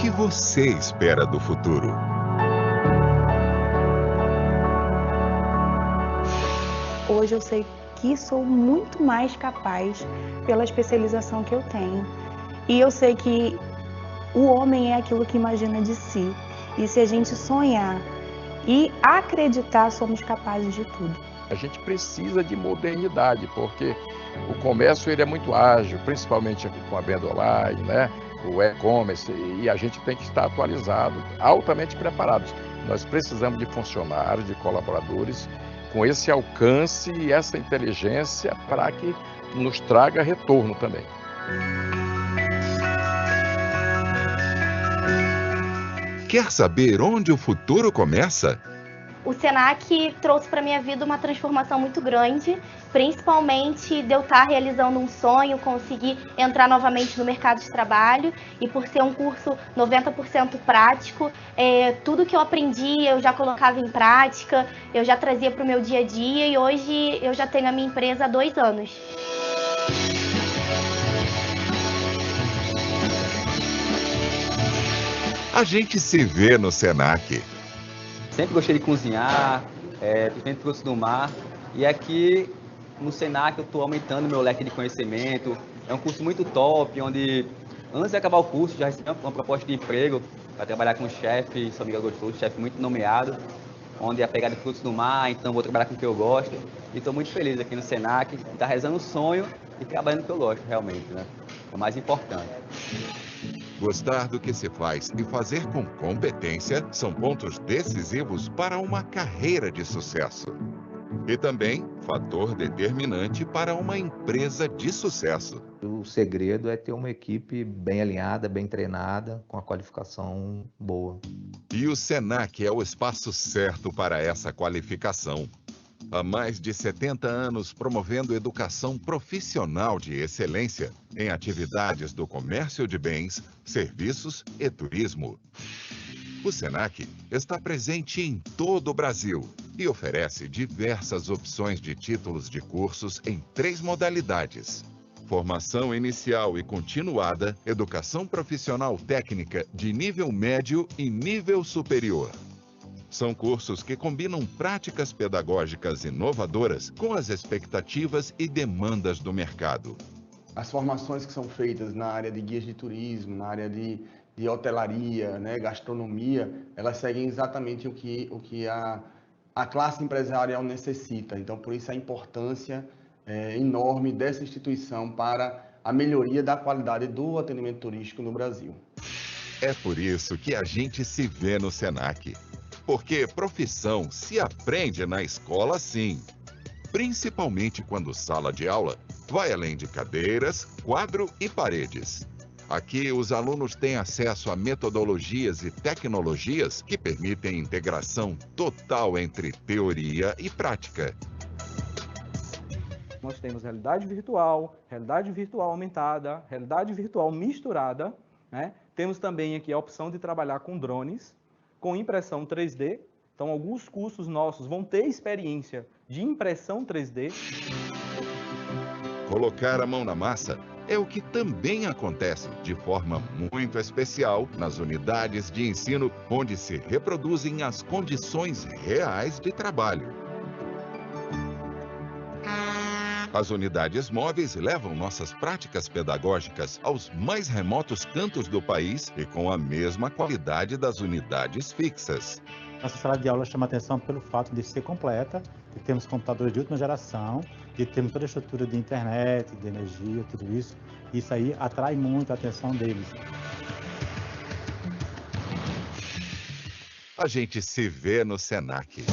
que você espera do futuro? Hoje eu sei que sou muito mais capaz pela especialização que eu tenho. E eu sei que o homem é aquilo que imagina de si. E se a gente sonhar e acreditar, somos capazes de tudo. A gente precisa de modernidade, porque o comércio ele é muito ágil, principalmente com a venda online, né? O e-commerce, e a gente tem que estar atualizado, altamente preparados. Nós precisamos de funcionários, de colaboradores com esse alcance e essa inteligência para que nos traga retorno também. Quer saber onde o futuro começa? O Senac trouxe para minha vida uma transformação muito grande, principalmente de eu estar realizando um sonho, conseguir entrar novamente no mercado de trabalho, e por ser um curso 90% prático, tudo que eu aprendi eu já colocava em prática, eu já trazia para o meu dia a dia, e hoje eu já tenho a minha empresa há 2 anos. A gente se vê no Senac. Sempre gostei de cozinhar, principalmente frutos do mar. E aqui no Senac eu estou aumentando meu leque de conhecimento. É um curso muito top, onde antes de acabar o curso já recebi uma proposta de emprego para trabalhar com um chefe, seu amigo gostoso, chefe muito nomeado, onde é a pegada de frutos do mar, então vou trabalhar com o que eu gosto. E estou muito feliz aqui no Senac, está realizando o sonho e trabalhando com o que eu gosto realmente, né? É o mais importante. Gostar do que se faz e fazer com competência são pontos decisivos para uma carreira de sucesso. E também fator determinante para uma empresa de sucesso. O segredo é ter uma equipe bem alinhada, bem treinada, com a qualificação boa. E o Senac é o espaço certo para essa qualificação. Há mais de 70 anos promovendo educação profissional de excelência em atividades do comércio de bens, serviços e turismo. O Senac está presente em todo o Brasil e oferece diversas opções de títulos de cursos em 3 modalidades: formação inicial e continuada, educação profissional técnica de nível médio e nível superior. São cursos que combinam práticas pedagógicas inovadoras com as expectativas e demandas do mercado. As formações que são feitas na área de guias de turismo, na área de hotelaria, né, gastronomia, elas seguem exatamente o que a classe empresarial necessita. Então, por isso a importância enorme dessa instituição para a melhoria da qualidade do atendimento turístico no Brasil. É por isso que a gente se vê no Senac. Porque profissão se aprende na escola sim. Principalmente quando sala de aula vai além de cadeiras, quadro e paredes. Aqui os alunos têm acesso a metodologias e tecnologias que permitem integração total entre teoria e prática. Nós temos realidade virtual aumentada, realidade virtual misturada, né? Temos também aqui a opção de trabalhar com drones, com impressão 3D. Então, alguns cursos nossos vão ter experiência de impressão 3D. Colocar a mão na massa é o que também acontece de forma muito especial nas unidades de ensino, onde se reproduzem as condições reais de trabalho. As unidades móveis levam nossas práticas pedagógicas aos mais remotos cantos do país e com a mesma qualidade das unidades fixas. Nossa sala de aula chama atenção pelo fato de ser completa, de termos computadores de última geração, de termos toda a estrutura de internet, de energia, tudo isso. Isso aí atrai muito a atenção deles. A gente se vê no Senac.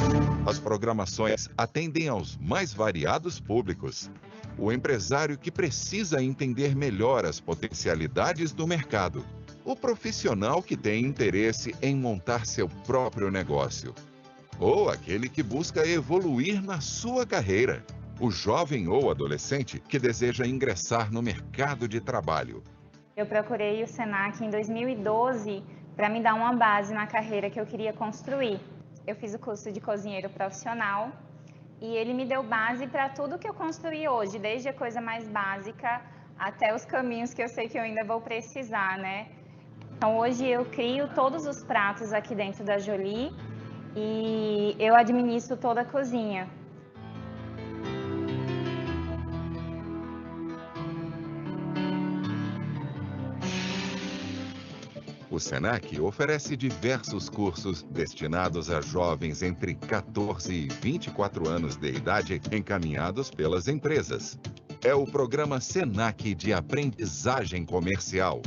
As programações atendem aos mais variados públicos. O empresário que precisa entender melhor as potencialidades do mercado. O profissional que tem interesse em montar seu próprio negócio. Ou aquele que busca evoluir na sua carreira. O jovem ou adolescente que deseja ingressar no mercado de trabalho. Eu procurei o Senac em 2012 para me dar uma base na carreira que eu queria construir. Eu fiz o curso de cozinheiro profissional e ele me deu base para tudo que eu construí hoje, desde a coisa mais básica até os caminhos que eu sei que eu ainda vou precisar, né? Então hoje eu crio todos os pratos aqui dentro da Jolie e eu administro toda a cozinha. O SENAC oferece diversos cursos destinados a jovens entre 14 e 24 anos de idade, encaminhados pelas empresas. É o programa SENAC de aprendizagem comercial.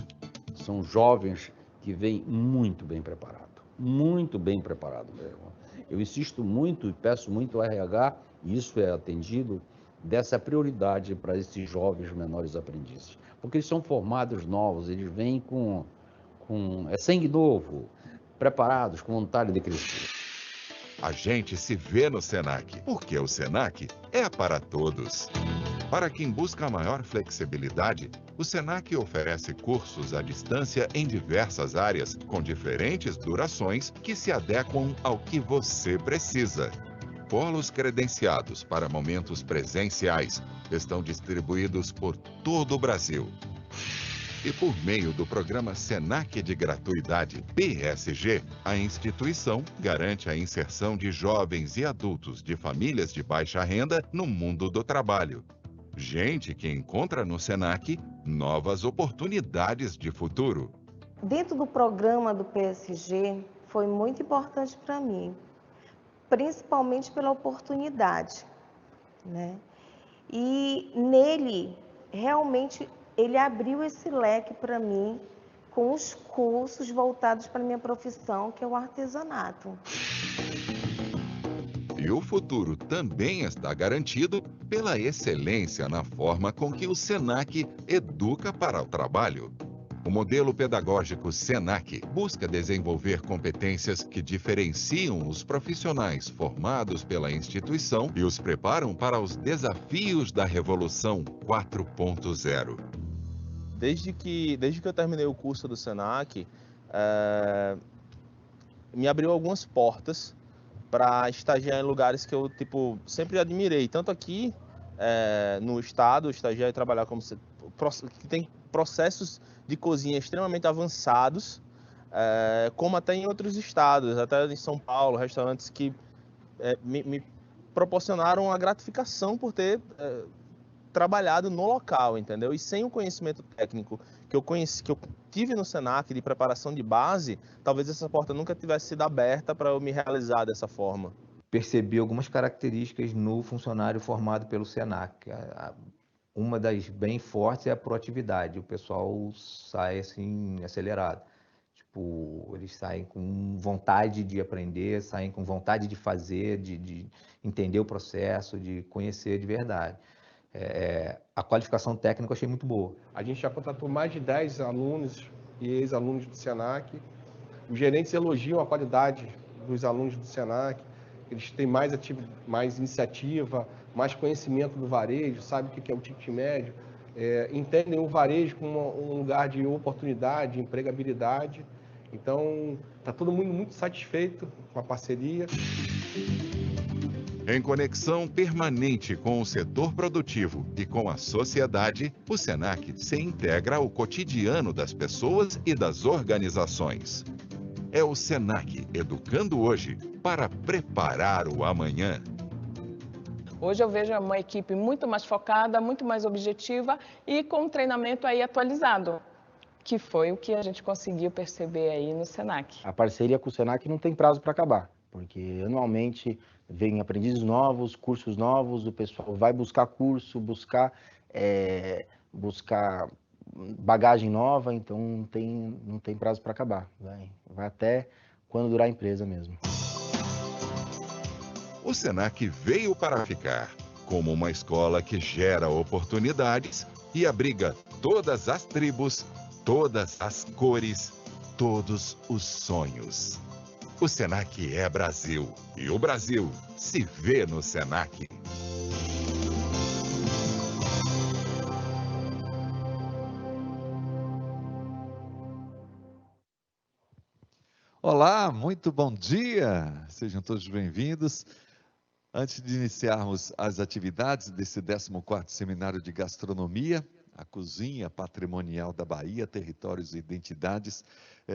São jovens que vêm muito bem preparados mesmo. Eu insisto muito e peço muito ao RH, e isso é atendido, dessa prioridade para esses jovens menores aprendizes. Porque eles são formados novos, eles vêm com sangue novo, preparados, com vontade de crescer. A gente se vê no SENAC, porque o SENAC é para todos. Para quem busca maior flexibilidade, o SENAC oferece cursos à distância em diversas áreas, com diferentes durações que se adequam ao que você precisa. Polos credenciados para momentos presenciais estão distribuídos por todo o Brasil. E por meio do programa SENAC de Gratuidade, PSG, a instituição garante a inserção de jovens e adultos de famílias de baixa renda no mundo do trabalho. Gente que encontra no SENAC novas oportunidades de futuro. Dentro do programa do PSG, foi muito importante para mim, principalmente pela oportunidade, né? E nele, realmente, ele abriu esse leque para mim com os cursos voltados para a minha profissão, que é o artesanato. E o futuro também está garantido pela excelência na forma com que o SENAC educa para o trabalho. O modelo pedagógico SENAC busca desenvolver competências que diferenciam os profissionais formados pela instituição e os preparam para os desafios da Revolução 4.0. Desde que eu terminei o curso do SENAC, me abriu algumas portas para estagiar em lugares que eu sempre admirei. Tanto aqui no estado, estagiar e trabalhar como que tem processos de cozinha extremamente avançados, como até em outros estados, até em São Paulo, restaurantes que me proporcionaram a gratificação por ter trabalhado no local, entendeu? E sem o conhecimento técnico que eu tive no SENAC de preparação de base, talvez essa porta nunca tivesse sido aberta para eu me realizar dessa forma. Percebi algumas características no funcionário formado pelo SENAC. Uma das bem fortes é a proatividade. O pessoal sai assim acelerado. Tipo, eles saem com vontade de aprender, saem com vontade de fazer, de entender o processo, de conhecer de verdade. A qualificação técnica eu achei muito boa. A gente já contratou mais de 10 alunos e ex-alunos do SENAC. Os gerentes elogiam a qualidade dos alunos do SENAC. Eles têm mais iniciativa, mais conhecimento do varejo, sabem o que é o ticket médio, entendem o varejo como um lugar de oportunidade, de empregabilidade. Então, está todo mundo muito satisfeito com a parceria. Em conexão permanente com o setor produtivo e com a sociedade, o SENAC se integra ao cotidiano das pessoas e das organizações. É o SENAC educando hoje para preparar o amanhã. Hoje eu vejo uma equipe muito mais focada, muito mais objetiva e com um treinamento aí atualizado, que foi o que a gente conseguiu perceber aí no SENAC. A parceria com o SENAC não tem prazo para acabar, porque anualmente vem aprendizes novos, cursos novos, o pessoal vai buscar curso, buscar bagagem nova, então não tem prazo para acabar. Vai até quando durar a empresa mesmo. O SENAC veio para ficar, como uma escola que gera oportunidades e abriga todas as tribos, todas as cores, todos os sonhos. O SENAC é Brasil e o Brasil se vê no SENAC. Olá, muito bom dia! Sejam todos bem-vindos. Antes de iniciarmos as atividades desse 14º Seminário de Gastronomia, a cozinha patrimonial da Bahia, territórios e identidades.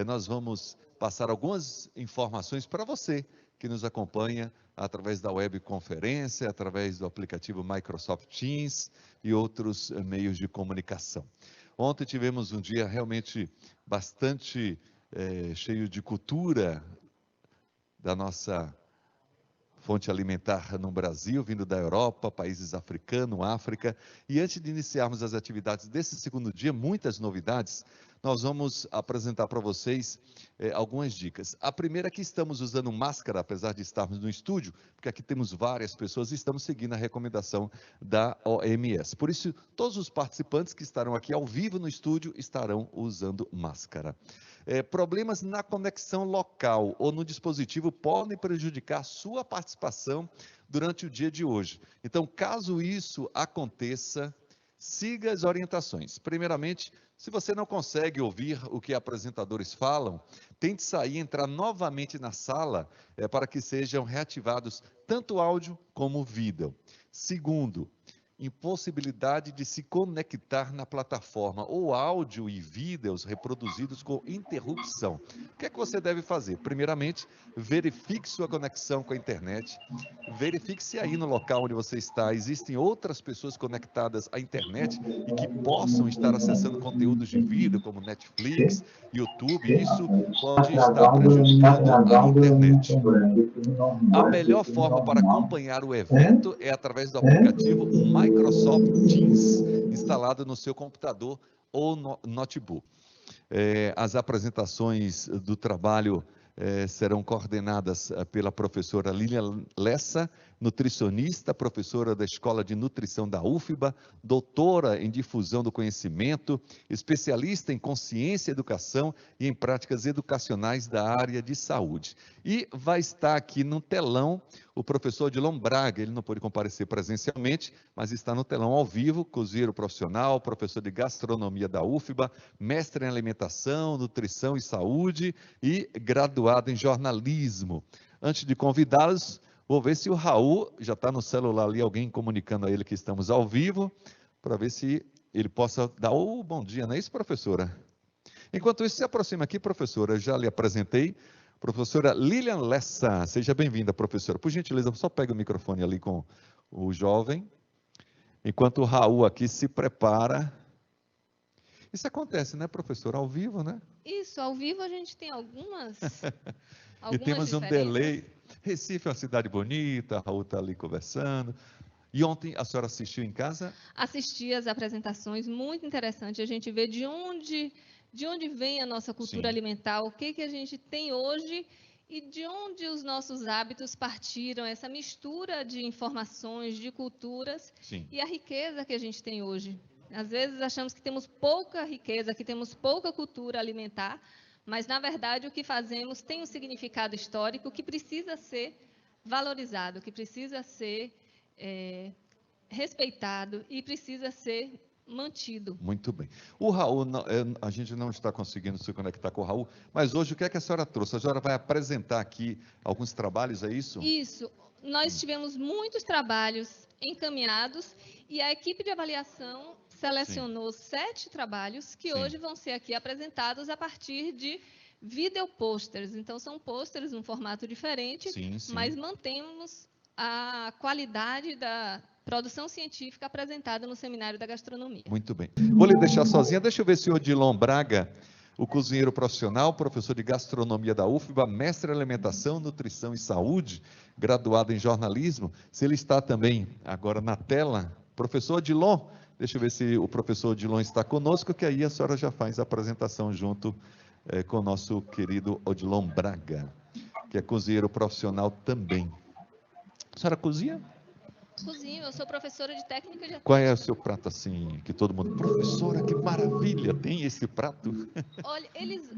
Nós vamos passar algumas informações para você que nos acompanha através da webconferência, através do aplicativo Microsoft Teams e outros meios de comunicação. Ontem tivemos um dia realmente bastante cheio de cultura da nossa fonte alimentar no Brasil, vindo da Europa, países africanos, África. E antes de iniciarmos as atividades desse segundo dia, muitas novidades, nós vamos apresentar para vocês algumas dicas. A primeira é que estamos usando máscara, apesar de estarmos no estúdio, porque aqui temos várias pessoas e estamos seguindo a recomendação da OMS. Por isso, todos os participantes que estarão aqui ao vivo no estúdio estarão usando máscara. Problemas na conexão local ou no dispositivo podem prejudicar a sua participação durante o dia de hoje. Então, caso isso aconteça, siga as orientações. Primeiramente, se você não consegue ouvir o que apresentadores falam, tente sair e entrar novamente na sala para que sejam reativados tanto o áudio como o vídeo. Segundo, impossibilidade de se conectar na plataforma ou áudio e vídeos reproduzidos com interrupção. O que é que você deve fazer? Primeiramente, verifique sua conexão com a internet, verifique se aí no local onde você está existem outras pessoas conectadas à internet e que possam estar acessando conteúdos de vídeo como Netflix, YouTube. Isso pode estar prejudicando a internet. A melhor forma para acompanhar o evento é através do aplicativo Microsoft Teams, instalado no seu computador ou notebook. As apresentações do trabalho serão coordenadas pela professora Lilian Lessa, nutricionista, professora da Escola de Nutrição da UFBA, doutora em difusão do conhecimento, especialista em consciência, educação e em práticas educacionais da área de saúde. E vai estar aqui no telão o professor Odilon Braga. Ele não pôde comparecer presencialmente, mas está no telão ao vivo, cozinheiro profissional, professor de gastronomia da UFBA, mestre em alimentação, nutrição e saúde e graduado em jornalismo. Antes de convidá-los, vou ver se o Raul já está no celular ali, alguém comunicando a ele que estamos ao vivo, para ver se ele possa dar o bom dia, não é isso, professora? Enquanto isso, se aproxima aqui, professora, já lhe apresentei, professora Lilian Lessa. Seja bem-vinda, professora. Por gentileza, só pega o microfone ali com o jovem, enquanto o Raul aqui se prepara. Isso acontece, né, professora? Ao vivo, né? Isso, ao vivo a gente tem algumas e temos um delay. Recife é uma cidade bonita, Raul está ali conversando. E ontem a senhora assistiu em casa? Assisti as apresentações, muito interessante. A gente vê de onde vem a nossa cultura alimentar, o que a gente tem hoje e de onde os nossos hábitos partiram, essa mistura de informações, de culturas e a riqueza que a gente tem hoje. Às vezes achamos que temos pouca riqueza, que temos pouca cultura alimentar, mas, na verdade, o que fazemos tem um significado histórico que precisa ser valorizado, que precisa ser respeitado e precisa ser mantido. Muito bem. O Raul, a gente não está conseguindo se conectar com o Raul, mas hoje o que é que a senhora trouxe? A senhora vai apresentar aqui alguns trabalhos, é isso? Isso. Nós tivemos muitos trabalhos encaminhados e a equipe de avaliação selecionou 7 trabalhos que hoje vão ser aqui apresentados a partir de video posters. Então, são posters num formato diferente, mas mantemos a qualidade da produção científica apresentada no Seminário da Gastronomia. Muito bem. Vou lhe deixar sozinha. Deixa eu ver se o Odilon Braga, o cozinheiro profissional, professor de gastronomia da UFBA, mestre em alimentação, nutrição e saúde, graduado em jornalismo, se ele está também agora na tela. Professor Odilon, deixa eu ver se o professor Odilon está conosco, que aí a senhora já faz a apresentação junto com o nosso querido Odilon Braga, que é cozinheiro profissional também. A senhora cozinha? Cozinho, eu sou professora de técnica de... Qual é o seu prato assim, que todo mundo... Professora, que maravilha, tem esse prato? Olha,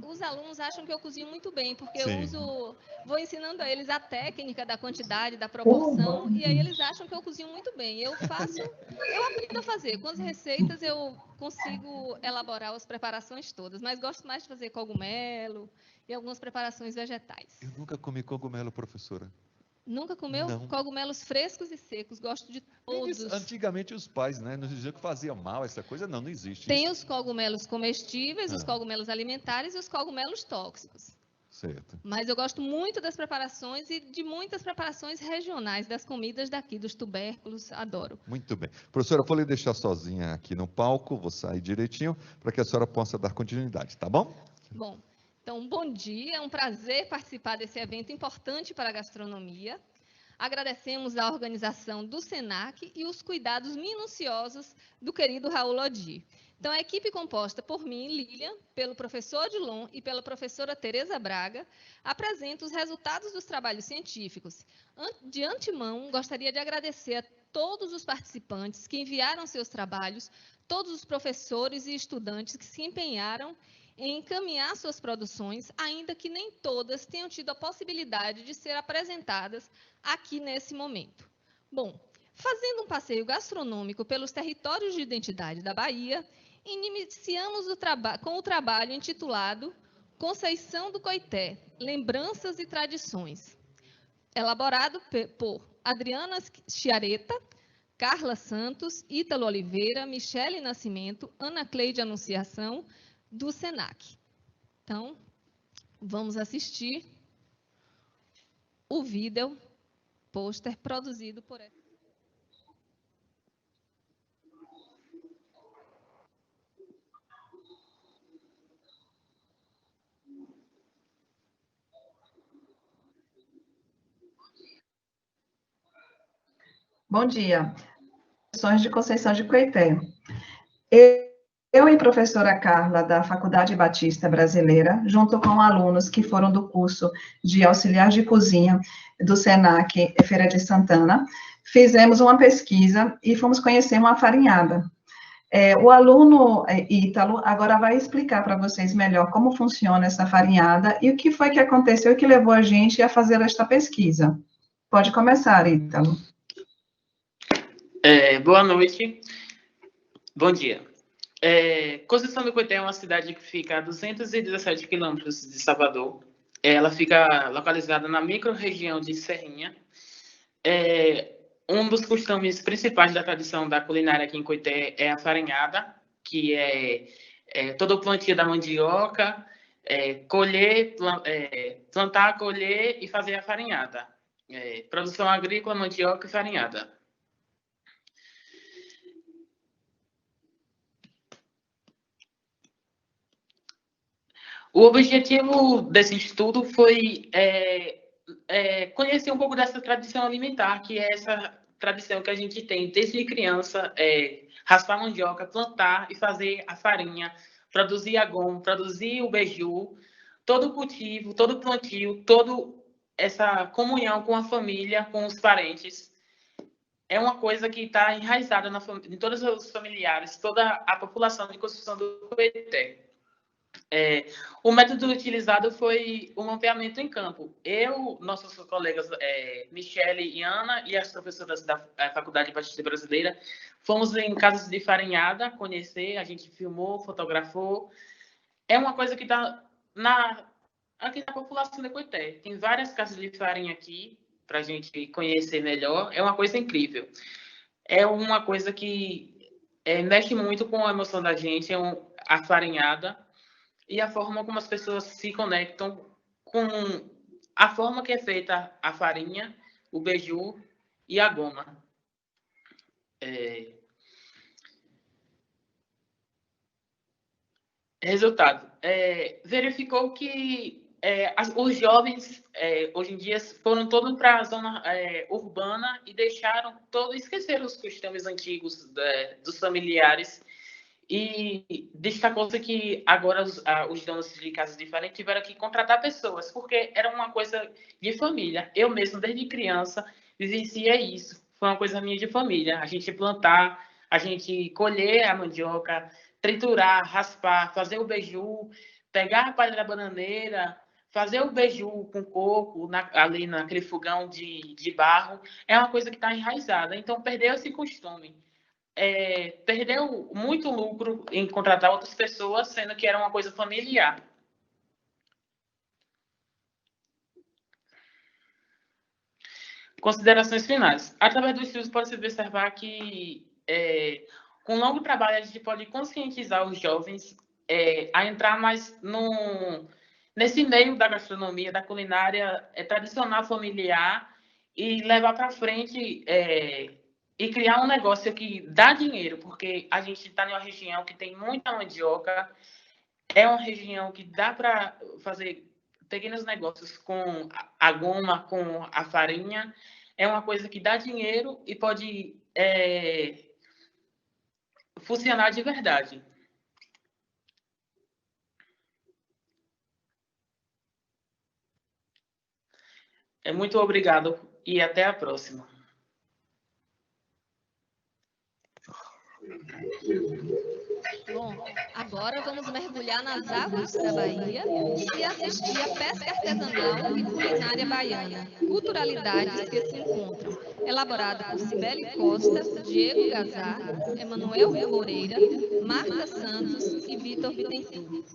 os alunos acham que eu cozinho muito bem, porque eu vou ensinando a eles a técnica da quantidade, da proporção, e aí eles acham que eu cozinho muito bem. Eu aprendo a fazer. Com as receitas eu consigo elaborar as preparações todas, mas gosto mais de fazer cogumelo e algumas preparações vegetais. Eu nunca comi cogumelo, professora. Nunca comeu? Não. Cogumelos frescos e secos, gosto de todos. Antigamente os pais, né, nos diziam que fazia mal essa coisa. Não, não existe Tem isso. os cogumelos comestíveis, os cogumelos alimentares e os cogumelos tóxicos. Certo. Mas eu gosto muito das preparações e de muitas preparações regionais, das comidas daqui, dos tubérculos, adoro. Muito bem. Professora, eu vou lhe deixar sozinha aqui no palco, vou sair direitinho, para que a senhora possa dar continuidade, tá bom? Bom, então, bom dia, é um prazer participar desse evento importante para a gastronomia. Agradecemos a organização do SENAC e os cuidados minuciosos do querido Raul Lodi. Então, a equipe composta por mim, Lilian, pelo professor Odilon e pela professora Tereza Braga, apresenta os resultados dos trabalhos científicos. De antemão, gostaria de agradecer a todos os participantes que enviaram seus trabalhos, todos os professores e estudantes que se empenharam em encaminhar suas produções, ainda que nem todas tenham tido a possibilidade de ser apresentadas aqui nesse momento. Bom, fazendo um passeio gastronômico pelos territórios de identidade da Bahia, iniciamos com o trabalho intitulado Conceição do Coité, Lembranças e Tradições, elaborado por Adriana Chiareta, Carla Santos, Ítalo Oliveira, Michele Nascimento, Ana Cleide Anunciação, do SENAC. Então, vamos assistir o vídeo pôster produzido por essa. Bom dia. Professores de Conceição de Coité. Eu e a professora Carla, da Faculdade Batista Brasileira, junto com alunos que foram do curso de auxiliar de cozinha do SENAC Feira de Santana, fizemos uma pesquisa e fomos conhecer uma farinhada. O aluno Ítalo agora vai explicar para vocês melhor como funciona essa farinhada e o que foi que aconteceu e que levou a gente a fazer esta pesquisa. Pode começar, Ítalo. Boa noite. Bom dia. Conceição do Coité é uma cidade que fica a 217 quilômetros de Salvador. Ela fica localizada na microrregião de Serrinha. Um dos costumes principais da tradição da culinária aqui em Coité é a farinhada, que é todo o plantio da mandioca, plantar, colher e fazer a farinhada. Produção agrícola, mandioca e farinhada. O objetivo desse estudo foi conhecer um pouco dessa tradição alimentar, que é essa tradição que a gente tem desde criança, raspar mandioca, plantar e fazer a farinha, produzir a goma, produzir o beiju, todo o cultivo, todo o plantio, toda essa comunhão com a família, com os parentes. É uma coisa que está enraizada em todos os familiares, toda a população de Conceição do Coité. O método utilizado foi o mapeamento em campo. Eu, nossos colegas Michele e Ana e as professoras da Faculdade Batista Brasileira, fomos em casas de farinhada conhecer, a gente filmou, fotografou. É uma coisa que está aqui na população de Coité. Tem várias casas de farinha aqui para a gente conhecer melhor. É uma coisa incrível. É uma coisa que mexe muito com a emoção da gente, a farinhada. E a forma como as pessoas se conectam com a forma que é feita a farinha, o beiju e a goma. Resultado. Verificou que os jovens, hoje em dia, foram todos para a zona urbana e esqueceram os costumes antigos dos familiares. E destacou-se que agora os donos de casas diferentes tiveram que contratar pessoas, porque era uma coisa de família. Eu mesmo, desde criança, vivenciei isso. Foi uma coisa minha de família. A gente plantar, a gente colher a mandioca, triturar, raspar, fazer o beiju, pegar a palha da bananeira, fazer o beiju com coco ali naquele fogão de barro. É uma coisa que está enraizada. Então, perdeu esse costume. Perdeu muito lucro em contratar outras pessoas, sendo que era uma coisa familiar. Considerações finais. Através dos estudos pode-se observar que, com longo trabalho, a gente pode conscientizar os jovens a entrar mais nesse meio da gastronomia, da culinária tradicional familiar e levar para frente e criar um negócio que dá dinheiro, porque a gente está em uma região que tem muita mandioca, é uma região que dá para fazer pequenos negócios com a goma, com a farinha. É uma coisa que dá dinheiro e pode funcionar de verdade. Muito obrigado e até a próxima. Bom, agora vamos mergulhar nas águas da Bahia e assistir a pesca artesanal e culinária baiana, culturalidades que se encontram, elaborada por Cibele Costa, Diego Gazar, Emanuel Moreira, Marta Santos e Vitor Bittencourt.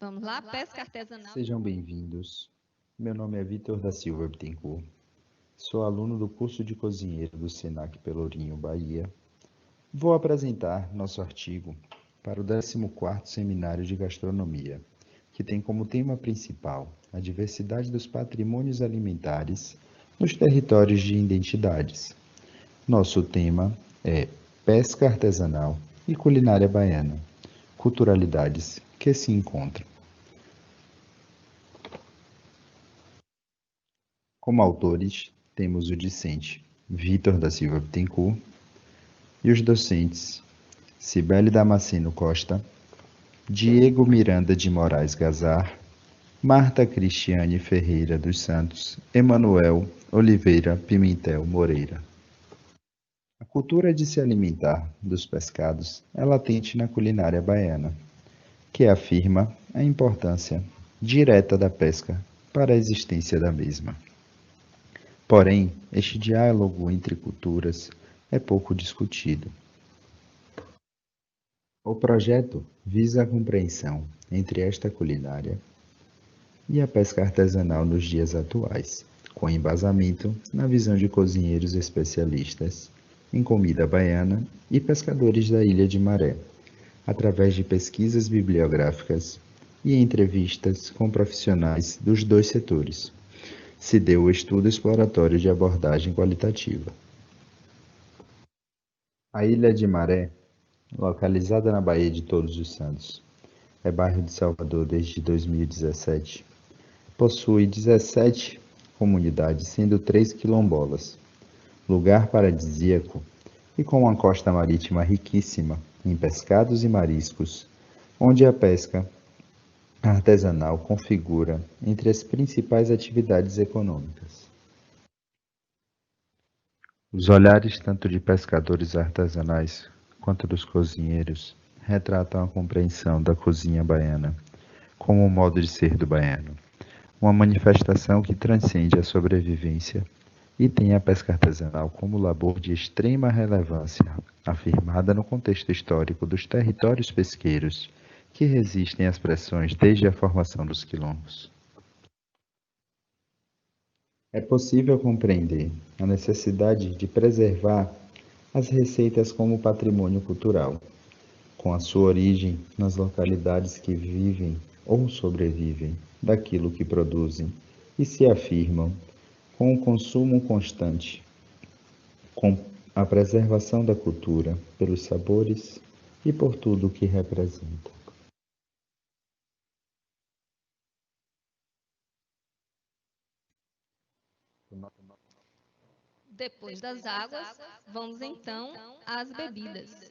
Vamos lá, pesca artesanal. Sejam bem-vindos. Meu nome é Vitor da Silva Bittencourt. Sou aluno do curso de cozinheiro do Senac Pelourinho, Bahia. Vou apresentar nosso artigo para o 14º Seminário de Gastronomia, que tem como tema principal a diversidade dos patrimônios alimentares nos territórios de identidades. Nosso tema é pesca artesanal e culinária baiana, culturalidades que se encontram. Como autores, temos o discente Vitor da Silva Bittencourt e os docentes Cibele Damasceno Costa, Diego Miranda de Moraes Gazar, Marta Cristiane Ferreira dos Santos, Emanuel Oliveira Pimentel Moreira. A cultura de se alimentar dos pescados é latente na culinária baiana, que afirma a importância direta da pesca para a existência da mesma. Porém, este diálogo entre culturas é pouco discutido. O projeto visa a compreensão entre esta culinária e a pesca artesanal nos dias atuais, com embasamento na visão de cozinheiros especialistas em comida baiana e pescadores da Ilha de Maré, através de pesquisas bibliográficas e entrevistas com profissionais dos dois setores. Se deu o estudo exploratório de abordagem qualitativa. A Ilha de Maré, localizada na Baía de Todos os Santos, é bairro de Salvador desde 2017. Possui 17 comunidades, sendo 3 quilombolas, lugar paradisíaco e com uma costa marítima riquíssima em pescados e mariscos, onde a pesca artesanal configura entre as principais atividades econômicas. Os olhares tanto de pescadores artesanais quanto dos cozinheiros retratam a compreensão da cozinha baiana como o modo de ser do baiano, uma manifestação que transcende a sobrevivência e tem a pesca artesanal como labor de extrema relevância, afirmada no contexto histórico dos territórios pesqueiros que resistem às pressões desde a formação dos quilombos. É possível compreender a necessidade de preservar as receitas como patrimônio cultural, com a sua origem nas localidades que vivem ou sobrevivem daquilo que produzem e se afirmam com o consumo constante, com a preservação da cultura pelos sabores e por tudo o que representa. Depois das águas, vamos então às bebidas.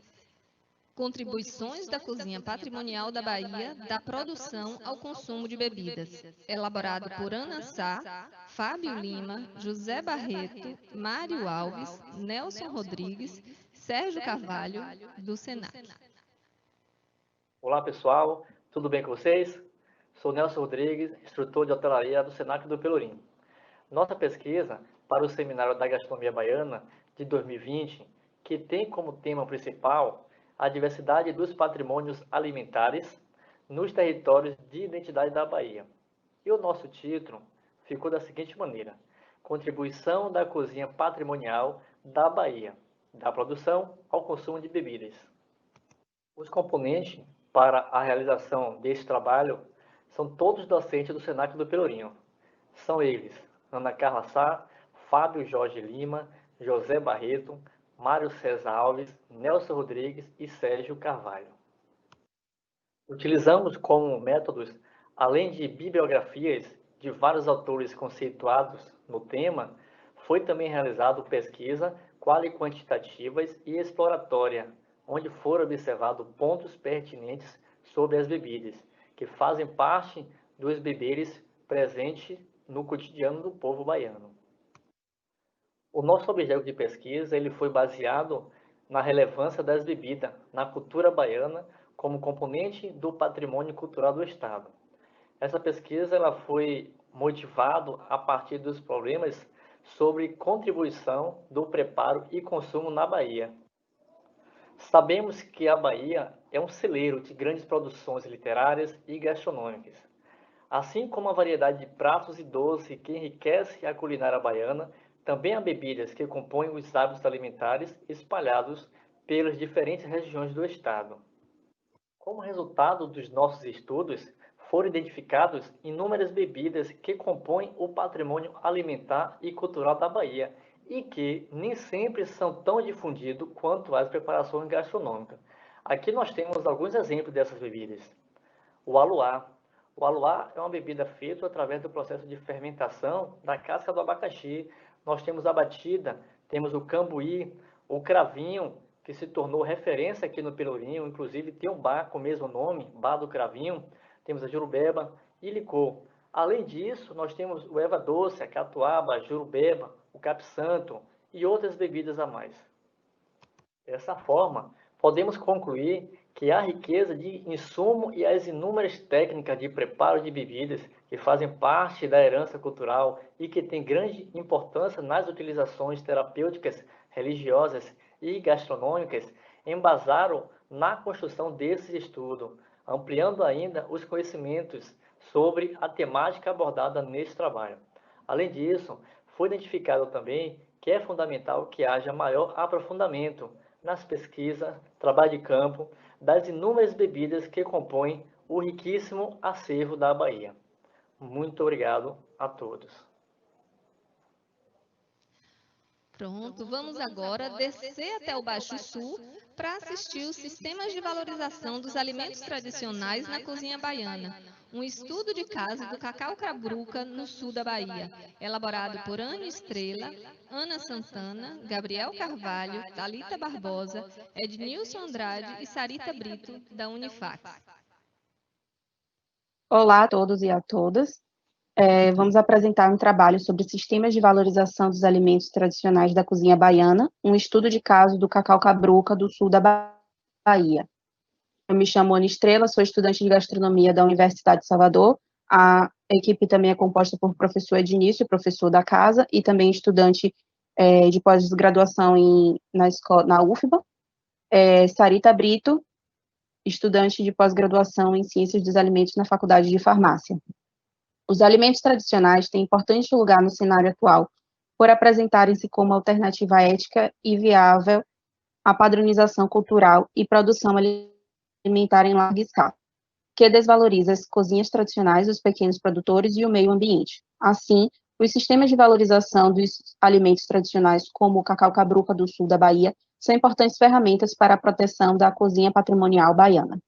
Contribuições da cozinha patrimonial da Bahia da produção ao consumo de bebidas. Elaborado por Ana Sá, Fábio Lima, José Barreto, Mário Alves, Nelson Rodrigues, Sérgio Carvalho, do Senac. Olá pessoal, tudo bem com vocês? Sou Nelson Rodrigues, instrutor de hotelaria do Senac do Pelourinho. Nossa pesquisa para o Seminário da Gastronomia Baiana de 2020, que tem como tema principal a diversidade dos patrimônios alimentares nos territórios de identidade da Bahia. E o nosso título ficou da seguinte maneira: Contribuição da cozinha patrimonial da Bahia, da produção ao consumo de bebidas. Os componentes para a realização deste trabalho são todos docentes do SENAC do Pelourinho. São eles: Ana Carla Sá, Fábio Jorge Lima, José Barreto, Mário César Alves, Nelson Rodrigues e Sérgio Carvalho. Utilizamos como métodos, além de bibliografias de vários autores conceituados no tema, foi também realizado pesquisa quali-quantitativas e exploratória, onde foram observados pontos pertinentes sobre as bebidas, que fazem parte dos beberes presentes no cotidiano do povo baiano. O nosso objeto de pesquisa ele foi baseado na relevância das bebidas na cultura baiana como componente do patrimônio cultural do Estado. Essa pesquisa ela foi motivada a partir dos problemas sobre contribuição do preparo e consumo na Bahia. Sabemos que a Bahia é um celeiro de grandes produções literárias e gastronômicas, assim como a variedade de pratos e doces que enriquece a culinária baiana. Também há bebidas que compõem os hábitos alimentares espalhados pelas diferentes regiões do Estado. Como resultado dos nossos estudos, foram identificadas inúmeras bebidas que compõem o patrimônio alimentar e cultural da Bahia e que nem sempre são tão difundidos quanto as preparações gastronômicas. Aqui nós temos alguns exemplos dessas bebidas. O aluá. O aluá é uma bebida feita através do processo de fermentação da casca do abacaxi. Nós temos a batida, temos o cambuí, o cravinho, que se tornou referência aqui no Pelourinho, inclusive tem um bar com o mesmo nome, Bar do Cravinho, temos a jurubeba e licor. Além disso, nós temos o erva doce, a catuaba, a jurubeba, o capsanto e outras bebidas a mais. Dessa forma, podemos concluir que há riqueza de insumo e as inúmeras técnicas de preparo de bebidas que fazem parte da herança cultural e que têm grande importância nas utilizações terapêuticas, religiosas e gastronômicas, embasaram na construção desse estudo, ampliando ainda os conhecimentos sobre a temática abordada neste trabalho. Além disso, foi identificado também que é fundamental que haja maior aprofundamento nas pesquisas, trabalho de campo, das inúmeras bebidas que compõem o riquíssimo acervo da Bahia. Muito obrigado a todos. Pronto, vamos agora descer até o Baixo Sul para assistir os sistemas de valorização dos alimentos tradicionais na cozinha baiana. Um estudo de caso do cacau cabruca no sul da Bahia, elaborado por Ana Estrela, Ana Santana, Gabriel Carvalho, Thalita Barbosa, Ednilson Andrade e Sarita Brito, da Unifax. Olá a todos e a todas. Vamos apresentar um trabalho sobre sistemas de valorização dos alimentos tradicionais da cozinha baiana, um estudo de caso do cacau cabruca do sul da Bahia. Eu me chamo Ana Estrela, sou estudante de gastronomia da Universidade de Salvador. A equipe também é composta por professor Ednício, professor da casa, e também estudante de pós-graduação na UFBA. Sarita Brito, estudante de pós-graduação em Ciências dos Alimentos na Faculdade de Farmácia. Os alimentos tradicionais têm importante lugar no cenário atual, por apresentarem-se como alternativa ética e viável à padronização cultural e produção alimentar em larga escala, que desvaloriza as cozinhas tradicionais, os pequenos produtores e o meio ambiente. Assim, os sistemas de valorização dos alimentos tradicionais, como o cacau cabruca do sul da Bahia, são importantes ferramentas para a proteção da cozinha patrimonial baiana.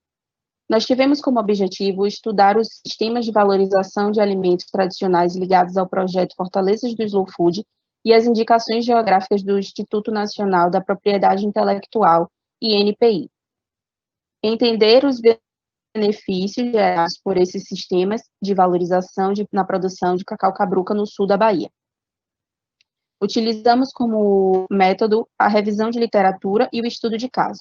Nós tivemos como objetivo estudar os sistemas de valorização de alimentos tradicionais ligados ao projeto Fortalezas do Slow Food e as indicações geográficas do Instituto Nacional da Propriedade Intelectual, INPI. Entender os benefícios gerados por esses sistemas de valorização na produção de cacau cabruca no sul da Bahia. Utilizamos como método a revisão de literatura e o estudo de caso.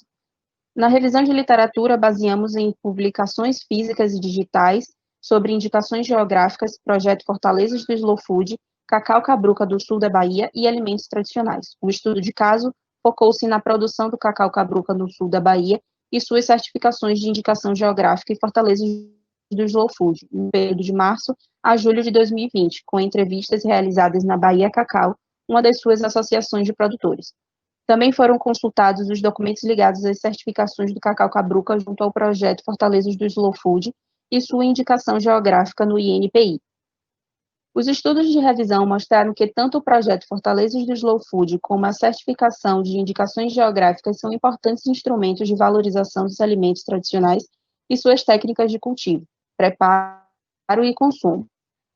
Na revisão de literatura, baseamos em publicações físicas e digitais sobre indicações geográficas, projeto Fortalezas do Slow Food, cacau cabruca do sul da Bahia e alimentos tradicionais. O estudo de caso focou-se na produção do cacau cabruca no sul da Bahia e suas certificações de indicação geográfica e fortalezas do Slow Food, no período de março a julho de 2020, com entrevistas realizadas na Bahia Cacau, uma das suas associações de produtores. Também foram consultados os documentos ligados às certificações do Cacau Cabruca junto ao projeto Fortalezas do Slow Food e sua indicação geográfica no INPI. Os estudos de revisão mostraram que tanto o projeto Fortalezas do Slow Food como a certificação de indicações geográficas são importantes instrumentos de valorização dos alimentos tradicionais e suas técnicas de cultivo, preparo e consumo.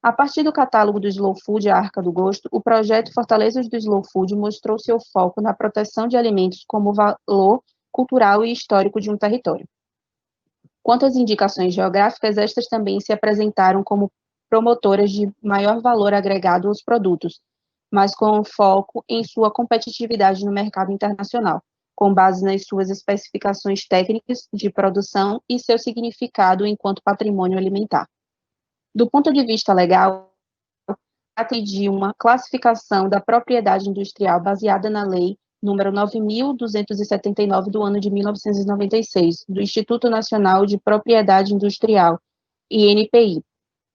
A partir do catálogo do Slow Food, a Arca do Gosto, o projeto Fortalezas do Slow Food mostrou seu foco na proteção de alimentos como valor cultural e histórico de um território. Quanto às indicações geográficas, estas também se apresentaram como promotoras de maior valor agregado aos produtos, mas com foco em sua competitividade no mercado internacional, com base nas suas especificações técnicas de produção e seu significado enquanto patrimônio alimentar. Do ponto de vista legal, trata de uma classificação da propriedade industrial baseada na Lei número 9.279 do ano de 1996, do Instituto Nacional de Propriedade Industrial, INPI.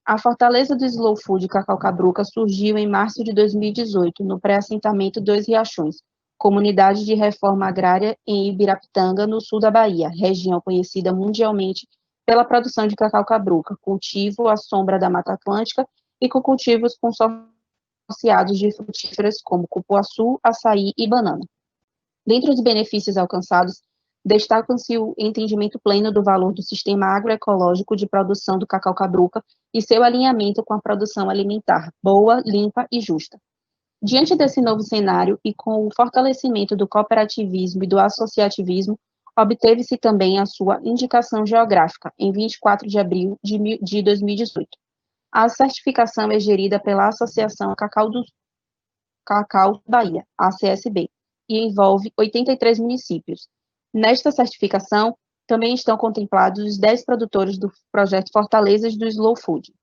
A Fortaleza do Slow Food Cacau Cabruca surgiu em março de 2018, no pré-assentamento Dois Riachões, comunidade de reforma agrária em Ibirapitanga, no sul da Bahia, região conhecida mundialmente pela produção de cacau cabruca, cultivo à sombra da Mata Atlântica e com cultivos consorciados de frutíferas como cupuaçu, açaí e banana. Dentre os benefícios alcançados, destacam-se o entendimento pleno do valor do sistema agroecológico de produção do cacau cabruca e seu alinhamento com a produção alimentar, boa, limpa e justa. Diante desse novo cenário e com o fortalecimento do cooperativismo e do associativismo, obteve-se também a sua indicação geográfica, em 24 de abril de 2018. A certificação é gerida pela Associação Cacau Bahia, ACSB, e envolve 83 municípios. Nesta certificação, também estão contemplados os 10 produtores do projeto Fortalezas do Slow Food.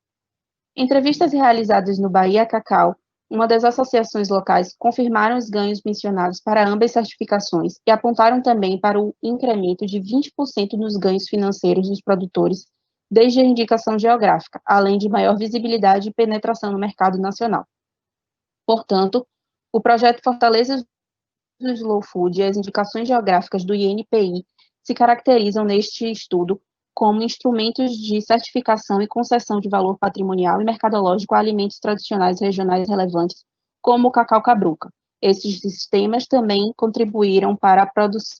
Entrevistas realizadas no Bahia Cacau, uma das associações locais, confirmaram os ganhos mencionados para ambas certificações e apontaram também para o incremento de 20% nos ganhos financeiros dos produtores desde a indicação geográfica, além de maior visibilidade e penetração no mercado nacional. Portanto, o projeto Fortalezas do Slow Food e as indicações geográficas do INPI se caracterizam neste estudo como instrumentos de certificação e concessão de valor patrimonial e mercadológico a alimentos tradicionais regionais relevantes, como o cacau cabruca. Esses sistemas também contribuíram para a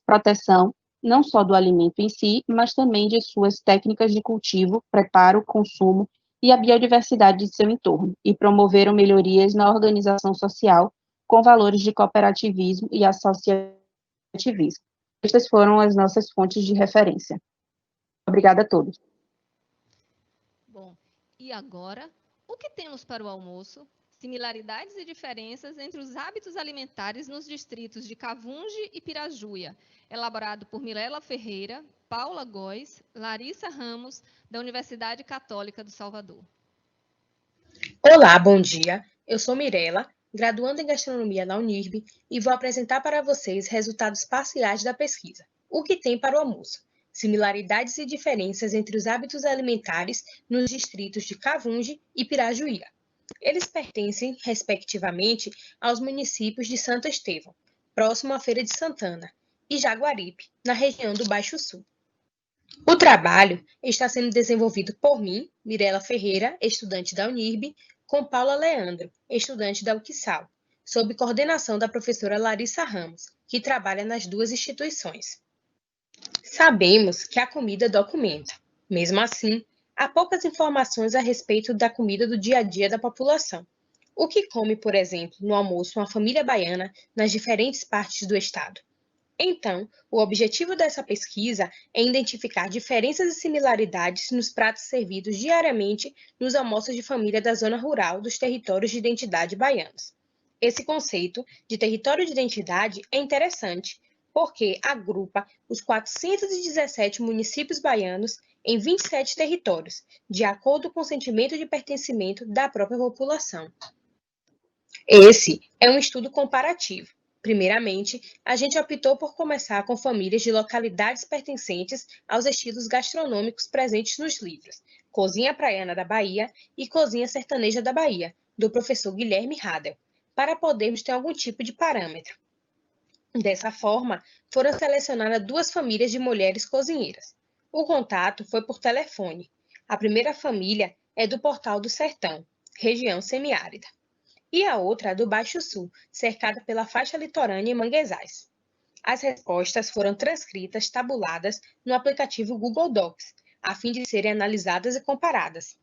proteção não só do alimento em si, mas também de suas técnicas de cultivo, preparo, consumo e a biodiversidade de seu entorno, e promoveram melhorias na organização social com valores de cooperativismo e associativismo. Estas foram as nossas fontes de referência. Obrigada a todos. Bom, e agora, o que temos para o almoço? Similaridades e diferenças entre os hábitos alimentares nos distritos de Cavunge e Pirajuia, elaborado por Mirela Ferreira, Paula Góes, Larissa Ramos, da Universidade Católica do Salvador. Olá, bom dia. Eu sou Mirela, graduanda em Gastronomia na Unirb, e vou apresentar para vocês resultados parciais da pesquisa. O que tem para o almoço? Similaridades e diferenças entre os hábitos alimentares nos distritos de Cavunge e Pirajuía. Eles pertencem, respectivamente, aos municípios de Santo Estevão, próximo à Feira de Santana, e Jaguaribe, na região do Baixo Sul. O trabalho está sendo desenvolvido por mim, Mirela Ferreira, estudante da Unirb, com Paula Leandro, estudante da UQSAL, sob coordenação da professora Larissa Ramos, que trabalha nas duas instituições. Sabemos que a comida documenta. Mesmo assim, há poucas informações a respeito da comida do dia a dia da população. O que come, por exemplo, no almoço uma família baiana nas diferentes partes do estado? Então, o objetivo dessa pesquisa é identificar diferenças e similaridades nos pratos servidos diariamente nos almoços de família da zona rural dos territórios de identidade baianos. Esse conceito de território de identidade é interessante, porque agrupa os 417 municípios baianos em 27 territórios, de acordo com o sentimento de pertencimento da própria população. Esse é um estudo comparativo, Primeiramente, a gente optou por começar com famílias de localidades pertencentes aos estilos gastronômicos presentes nos livros Cozinha Praiana da Bahia e Cozinha Sertaneja da Bahia, do professor Guilherme Hadel, para podermos ter algum tipo de parâmetro. Dessa forma, foram selecionadas 2 famílias de mulheres cozinheiras. O contato foi por telefone. A primeira família é do Portal do Sertão, região semiárida, e a outra do Baixo Sul, cercada pela faixa litorânea e manguezais. As respostas foram transcritas, tabuladas no aplicativo Google Docs, a fim de serem analisadas e comparadas.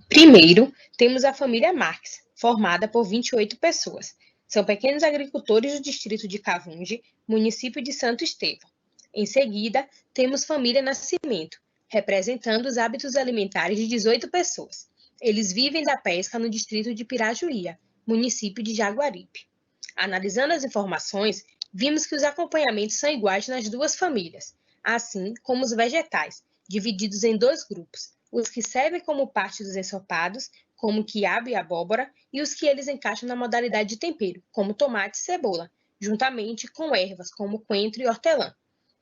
Primeiro, temos a família Marques, formada por 28 pessoas. São pequenos agricultores do distrito de Cavunde, município de Santo Estevão. Em seguida, temos família Nascimento, representando os hábitos alimentares de 18 pessoas. Eles vivem da pesca no distrito de Pirajuía, município de Jaguaribe. Analisando as informações, vimos que os acompanhamentos são iguais nas 2 famílias, assim como os vegetais, divididos em 2 grupos, os que servem como parte dos ensopados, como quiabo e abóbora, e os que eles encaixam na modalidade de tempero, como tomate e cebola, juntamente com ervas, como coentro e hortelã.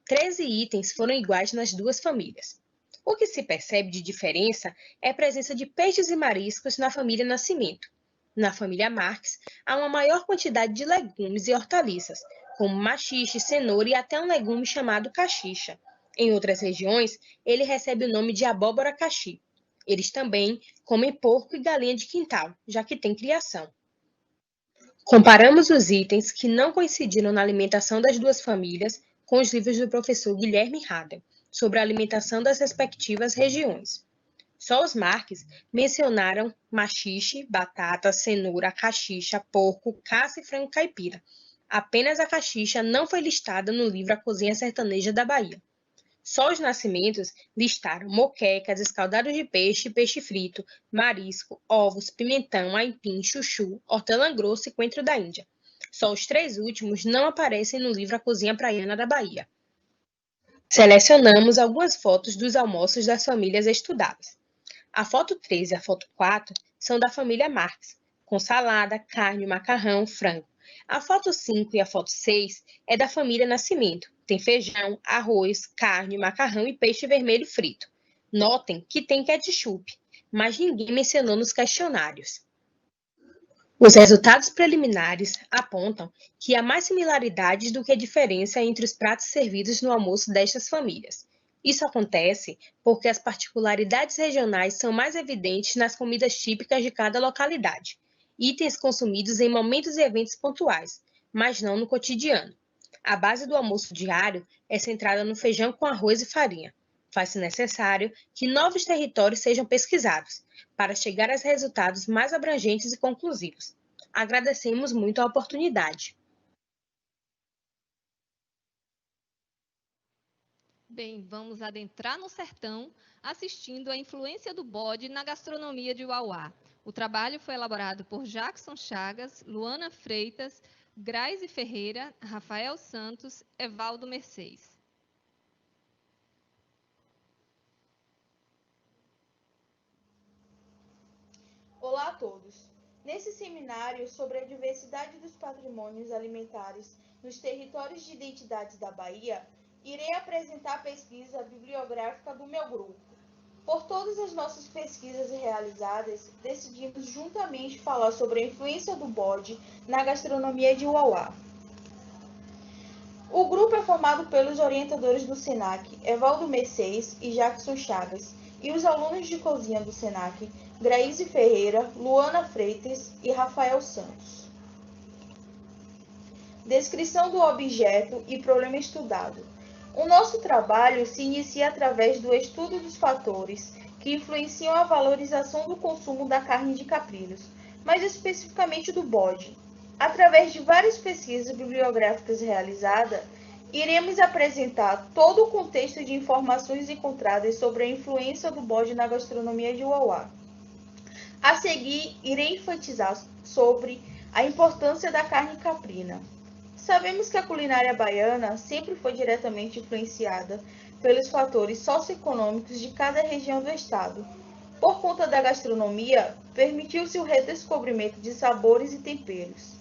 13 itens foram iguais nas 2 famílias. O que se percebe de diferença é a presença de peixes e mariscos na família Nascimento. Na família Marques, há uma maior quantidade de legumes e hortaliças, como maxixe, cenoura e até um legume chamado caxixa. Em outras regiões, ele recebe o nome de abóbora caxi. Eles também comem porco e galinha de quintal, já que tem criação. Comparamos os itens que não coincidiram na alimentação das 2 famílias com os livros do professor Guilherme Hadel, sobre a alimentação das respectivas regiões. Só os Marques mencionaram maxixe, batata, cenoura, caxixa, porco, caça e frango caipira. Apenas a caxixa não foi listada no livro A Cozinha Sertaneja da Bahia. Só os Nascimentos listaram moquecas, escaldados de peixe, peixe frito, marisco, ovos, pimentão, aipim, chuchu, hortelã grossa e coentro da Índia. Só os 3 últimos não aparecem no livro A Cozinha Praiana da Bahia. Selecionamos algumas fotos dos almoços das famílias estudadas. A foto 3 e a foto 4 são da família Marques, com salada, carne, macarrão, frango. A foto 5 e a foto 6 é da família Nascimento. Tem feijão, arroz, carne, macarrão e peixe vermelho frito. Notem que tem ketchup, mas ninguém mencionou nos questionários. Os resultados preliminares apontam que há mais similaridades do que diferença entre os pratos servidos no almoço destas famílias. Isso acontece porque as particularidades regionais são mais evidentes nas comidas típicas de cada localidade, itens consumidos em momentos e eventos pontuais, mas não no cotidiano. A base do almoço diário é centrada no feijão com arroz e farinha. Faz-se necessário que novos territórios sejam pesquisados, para chegar a resultados mais abrangentes e conclusivos. Agradecemos muito a oportunidade. Bem, vamos adentrar no sertão, assistindo a influência do bode na gastronomia de Uauá. O trabalho foi elaborado por Jackson Chagas, Luana Freitas, Grazi Ferreira, Rafael Santos, Evaldo Mercedes. Olá a todos! Nesse seminário sobre a diversidade dos patrimônios alimentares nos territórios de identidades da Bahia, irei apresentar a pesquisa bibliográfica do meu grupo. Por todas as nossas pesquisas realizadas, decidimos juntamente falar sobre a influência do bode na gastronomia de Uauá. O grupo é formado pelos orientadores do SENAC, Evaldo Mercedes e Jackson Chagas, e os alunos de cozinha do SENAC, Grazi Ferreira, Luana Freitas e Rafael Santos. Descrição do objeto e problema estudado. O nosso trabalho se inicia através do estudo dos fatores que influenciam a valorização do consumo da carne de caprinos, mais especificamente do bode. Através de várias pesquisas bibliográficas realizadas, iremos apresentar todo o contexto de informações encontradas sobre a influência do bode na gastronomia de Uauá. A seguir, irei enfatizar sobre a importância da carne caprina. Sabemos que a culinária baiana sempre foi diretamente influenciada pelos fatores socioeconômicos de cada região do estado. Por conta da gastronomia, permitiu-se o redescobrimento de sabores e temperos.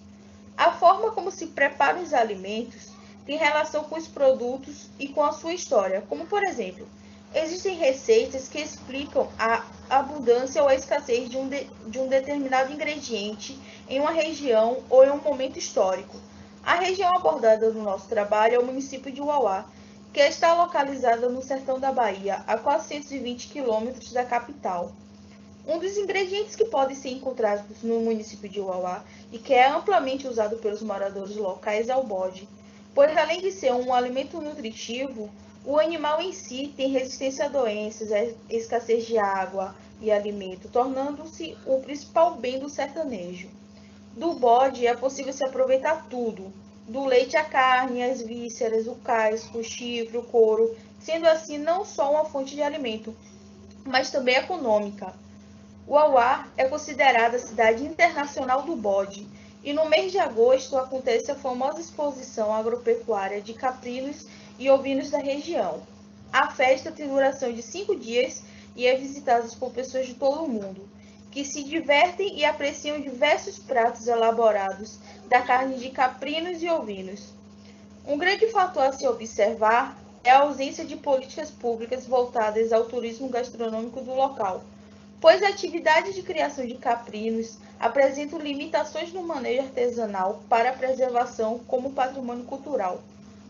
A forma como se preparam os alimentos tem relação com os produtos e com a sua história, como por exemplo, existem receitas que explicam a abundância ou a escassez de um determinado ingrediente em uma região ou em um momento histórico. A região abordada no nosso trabalho é o município de Uauá, que está localizada no sertão da Bahia, a 420 quilômetros da capital. Um dos ingredientes que podem ser encontrados no município de Uauá e que é amplamente usado pelos moradores locais é o bode, pois além de ser um alimento nutritivo, o animal em si tem resistência a doenças, escassez de água e alimento, tornando-se o principal bem do sertanejo. Do bode é possível se aproveitar tudo, do leite à carne, as vísceras, o casco, o chifre, o couro, sendo assim não só uma fonte de alimento, mas também econômica. Uauá é considerada a cidade internacional do bode, e no mês de agosto acontece a famosa exposição agropecuária de caprinos e ovinos da região. A festa tem duração de 5 dias e é visitada por pessoas de todo o mundo, que se divertem e apreciam diversos pratos elaborados da carne de caprinos e ovinos. Um grande fator a se observar é a ausência de políticas públicas voltadas ao turismo gastronômico do local, pois a atividade de criação de caprinos apresenta limitações no manejo artesanal para a preservação como patrimônio cultural.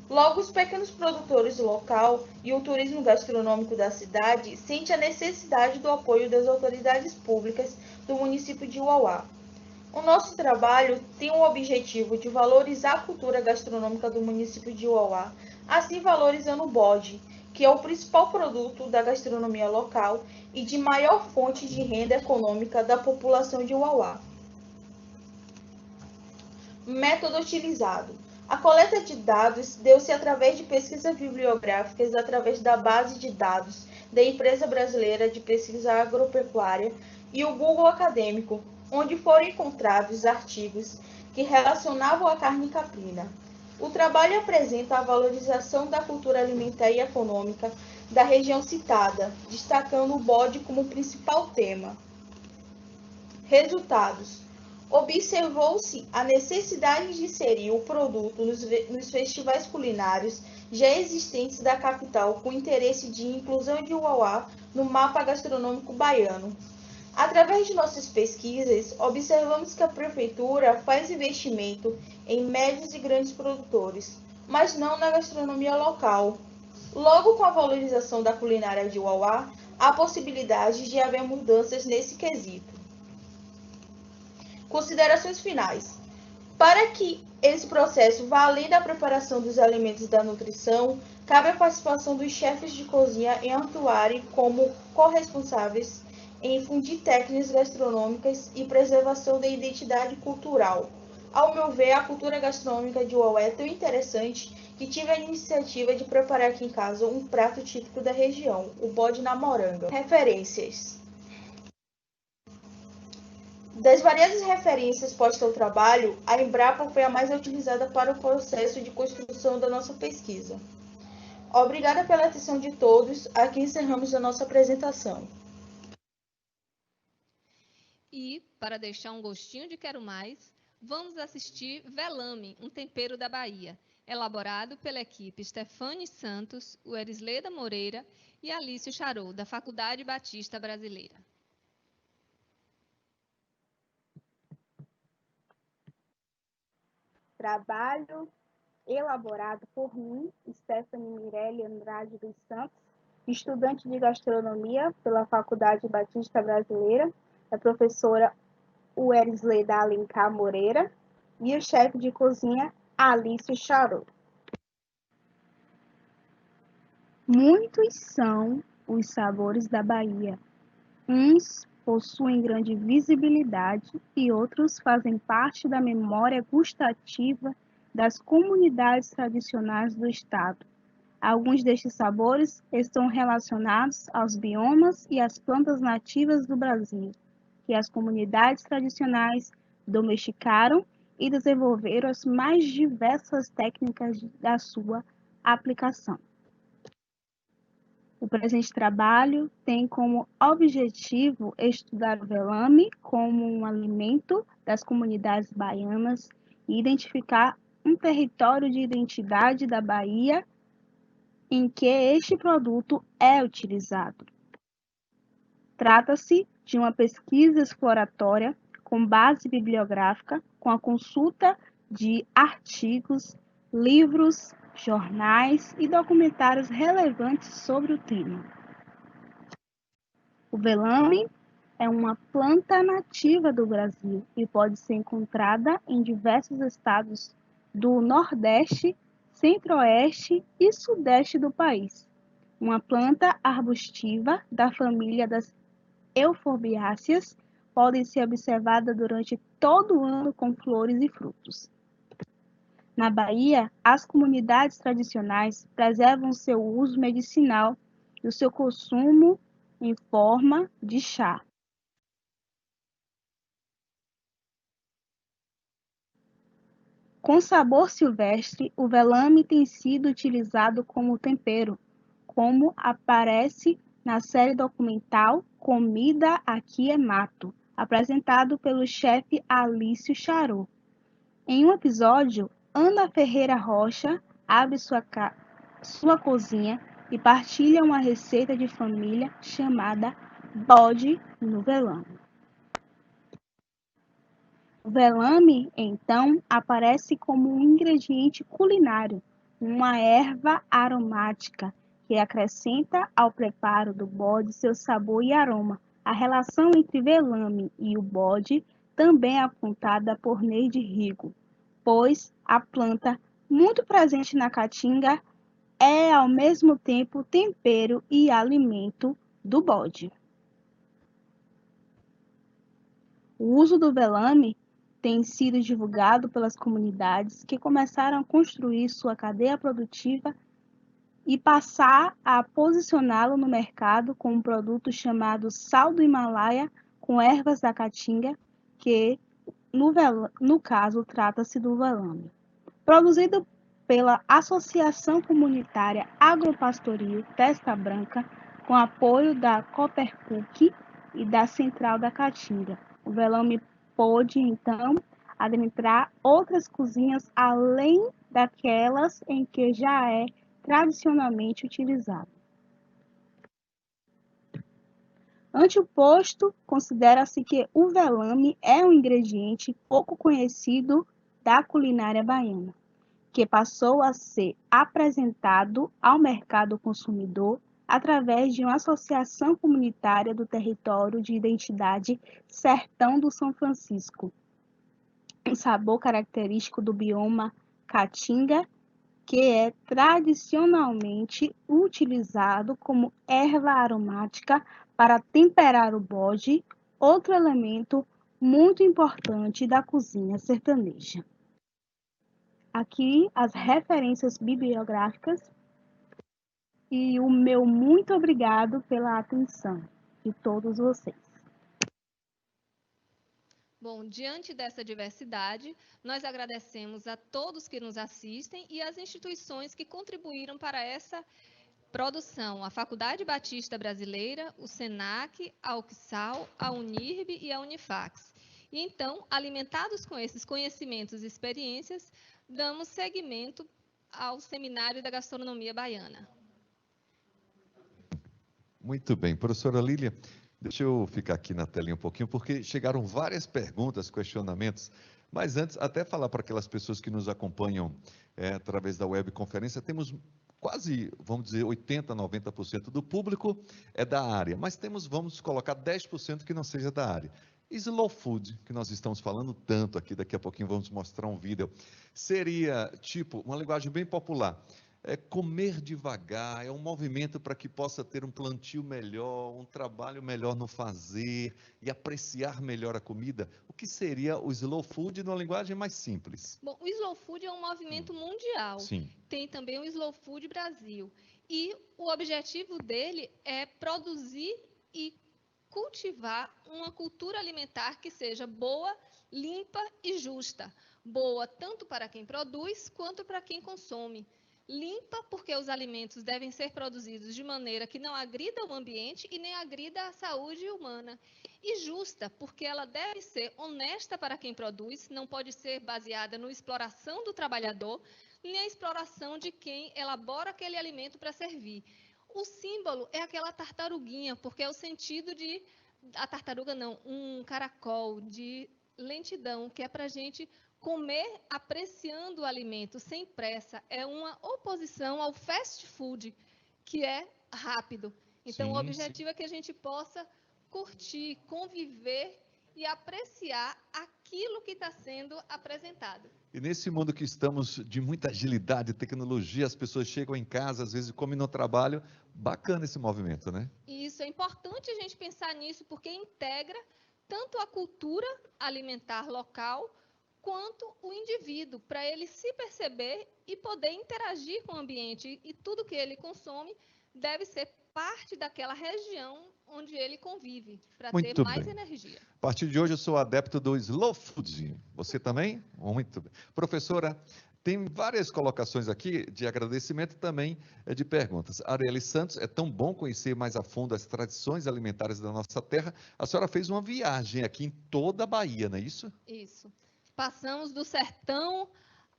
Logo, os pequenos produtores do local e o turismo gastronômico da cidade sentem a necessidade do apoio das autoridades públicas do município de Uauá. O nosso trabalho tem o objetivo de valorizar a cultura gastronômica do município de Uauá, assim valorizando o bode, que é o principal produto da gastronomia local e de maior fonte de renda econômica da população de Uauá. Método utilizado. A coleta de dados deu-se através de pesquisas bibliográficas através da base de dados da Empresa Brasileira de Pesquisa Agropecuária e o Google Acadêmico, onde foram encontrados artigos que relacionavam a carne caprina. O trabalho apresenta a valorização da cultura alimentar e econômica da região citada, destacando o bode como principal tema. Resultados. Observou-se a necessidade de inserir o produto nos festivais culinários já existentes da capital, com interesse de inclusão de Uauá no mapa gastronômico baiano. Através de nossas pesquisas, observamos que a Prefeitura faz investimento em médios e grandes produtores, mas não na gastronomia local. Logo, com a valorização da culinária de Uauá, há possibilidade de haver mudanças nesse quesito. Considerações finais. Para que esse processo vá além da preparação dos alimentos e da nutrição, cabe a participação dos chefes de cozinha em atuarem como corresponsáveis em infundir técnicas gastronômicas e preservação da identidade cultural. Ao meu ver, a cultura gastronômica de Uauá é tão interessante que tive a iniciativa de preparar aqui em casa um prato típico da região, o bode na moranga. Referências. Das variadas referências postas ao trabalho, a Embrapa foi a mais utilizada para o processo de construção da nossa pesquisa. Obrigada pela atenção de todos. Aqui encerramos a nossa apresentação. E, para deixar um gostinho de quero mais, vamos assistir Velame, um tempero da Bahia, elaborado pela equipe Stefane Santos, Werisleda Moreira e Alício Charou, da Faculdade Batista Brasileira. Trabalho elaborado por mim, Stephanie Mirelle Andrade dos Santos, estudante de gastronomia pela Faculdade Batista Brasileira, a professora Werisleda Alencar Moreira e o chefe de cozinha Alício Charou. Muitos são os sabores da Bahia. Uns possuem grande visibilidade e outros fazem parte da memória gustativa das comunidades tradicionais do estado. Alguns destes sabores estão relacionados aos biomas e às plantas nativas do Brasil, que as comunidades tradicionais domesticaram e desenvolveram as mais diversas técnicas da sua aplicação. O presente trabalho tem como objetivo estudar o velame como um alimento das comunidades baianas e identificar um território de identidade da Bahia em que este produto é utilizado. Trata-se de uma pesquisa exploratória com base bibliográfica, com a consulta de artigos, livros, jornais e documentários relevantes sobre o tema. O velame é uma planta nativa do Brasil e pode ser encontrada em diversos estados do Nordeste, Centro-Oeste e Sudeste do país. Uma planta arbustiva da família das euforbiáceas, pode ser observada durante todo o ano com flores e frutos. Na Bahia, as comunidades tradicionais preservam seu uso medicinal e o seu consumo em forma de chá. Com sabor silvestre, o velame tem sido utilizado como tempero, como aparece na série documental Comida Aqui é Mato, apresentado pelo chefe Alício Charô. Em um episódio, Ana Ferreira Rocha abre sua cozinha e partilha uma receita de família chamada bode no velame. O velame, então, aparece como um ingrediente culinário, uma erva aromática que acrescenta ao preparo do bode seu sabor e aroma. A relação entre velame e o bode também é apontada por Neide Rigo, pois a planta, muito presente na caatinga, é ao mesmo tempo tempero e alimento do bode. O uso do velame tem sido divulgado pelas comunidades que começaram a construir sua cadeia produtiva e passar a posicioná-lo no mercado com um produto chamado sal do Himalaia com ervas da caatinga, que no caso trata-se do velame. Produzido pela Associação Comunitária Agropastoril Testa Branca, com apoio da Coopercuc e da Central da Caatinga. O velame pôde, então, adentrar outras cozinhas além daquelas em que já é tradicionalmente utilizado. Ante o posto, considera-se que o velame é um ingrediente pouco conhecido da culinária baiana, que passou a ser apresentado ao mercado consumidor através de uma associação comunitária do território de identidade Sertão do São Francisco. Um sabor característico do bioma caatinga, que é tradicionalmente utilizado como erva aromática para temperar o bode, outro elemento muito importante da cozinha sertaneja. Aqui as referências bibliográficas e o meu muito obrigado pela atenção de todos vocês. Bom, diante dessa diversidade, nós agradecemos a todos que nos assistem e às instituições que contribuíram para essa produção, a Faculdade Batista Brasileira, o SENAC, a UFSAL, a Unirb e a Unifax. E então, alimentados com esses conhecimentos e experiências, damos seguimento ao Seminário da Gastronomia Baiana. Muito bem, professora Lília, deixa eu ficar aqui na telinha um pouquinho, porque chegaram várias perguntas, questionamentos, mas antes, até falar para aquelas pessoas que nos acompanham através da webconferência, temos quase, vamos dizer, 80%, 90% do público é da área, mas temos, vamos colocar 10% que não seja da área. Slow food, que nós estamos falando tanto aqui, daqui a pouquinho vamos mostrar um vídeo, seria tipo, uma linguagem bem popular, é comer devagar, é um movimento para que possa ter um plantio melhor, um trabalho melhor no fazer e apreciar melhor a comida. O que seria o slow food numa linguagem mais simples? Bom, o slow food é um movimento mundial. Sim. Tem também o Slow Food Brasil. E o objetivo dele é produzir e cultivar uma cultura alimentar que seja boa, limpa e justa. Boa tanto para quem produz quanto para quem consome. Limpa, porque os alimentos devem ser produzidos de maneira que não agrida o ambiente e nem agrida a saúde humana. E justa, porque ela deve ser honesta para quem produz, não pode ser baseada na exploração do trabalhador, nem a exploração de quem elabora aquele alimento para servir. O símbolo é aquela tartaruguinha, porque é o sentido de... A tartaruga não, um caracol de lentidão, que é para a gente comer apreciando o alimento, sem pressa. É uma oposição ao fast food, que é rápido. Então, o objetivo é que a gente possa curtir, conviver e apreciar aquilo que está sendo apresentado. E nesse mundo que estamos de muita agilidade, tecnologia, as pessoas chegam em casa, às vezes comem no trabalho, bacana esse movimento, né? E isso é importante a gente pensar nisso, porque integra tanto a cultura alimentar local, quanto o indivíduo, para ele se perceber e poder interagir com o ambiente. E tudo que ele consome deve ser parte daquela região onde ele convive, para ter mais energia. A partir de hoje eu sou adepto do Slow Food. Você também? Muito bem. Professora, tem várias colocações aqui de agradecimento e também de perguntas. Arielle Santos, é tão bom conhecer mais a fundo as tradições alimentares da nossa terra. A senhora fez uma viagem aqui em toda a Bahia, não é isso? Isso. Passamos do sertão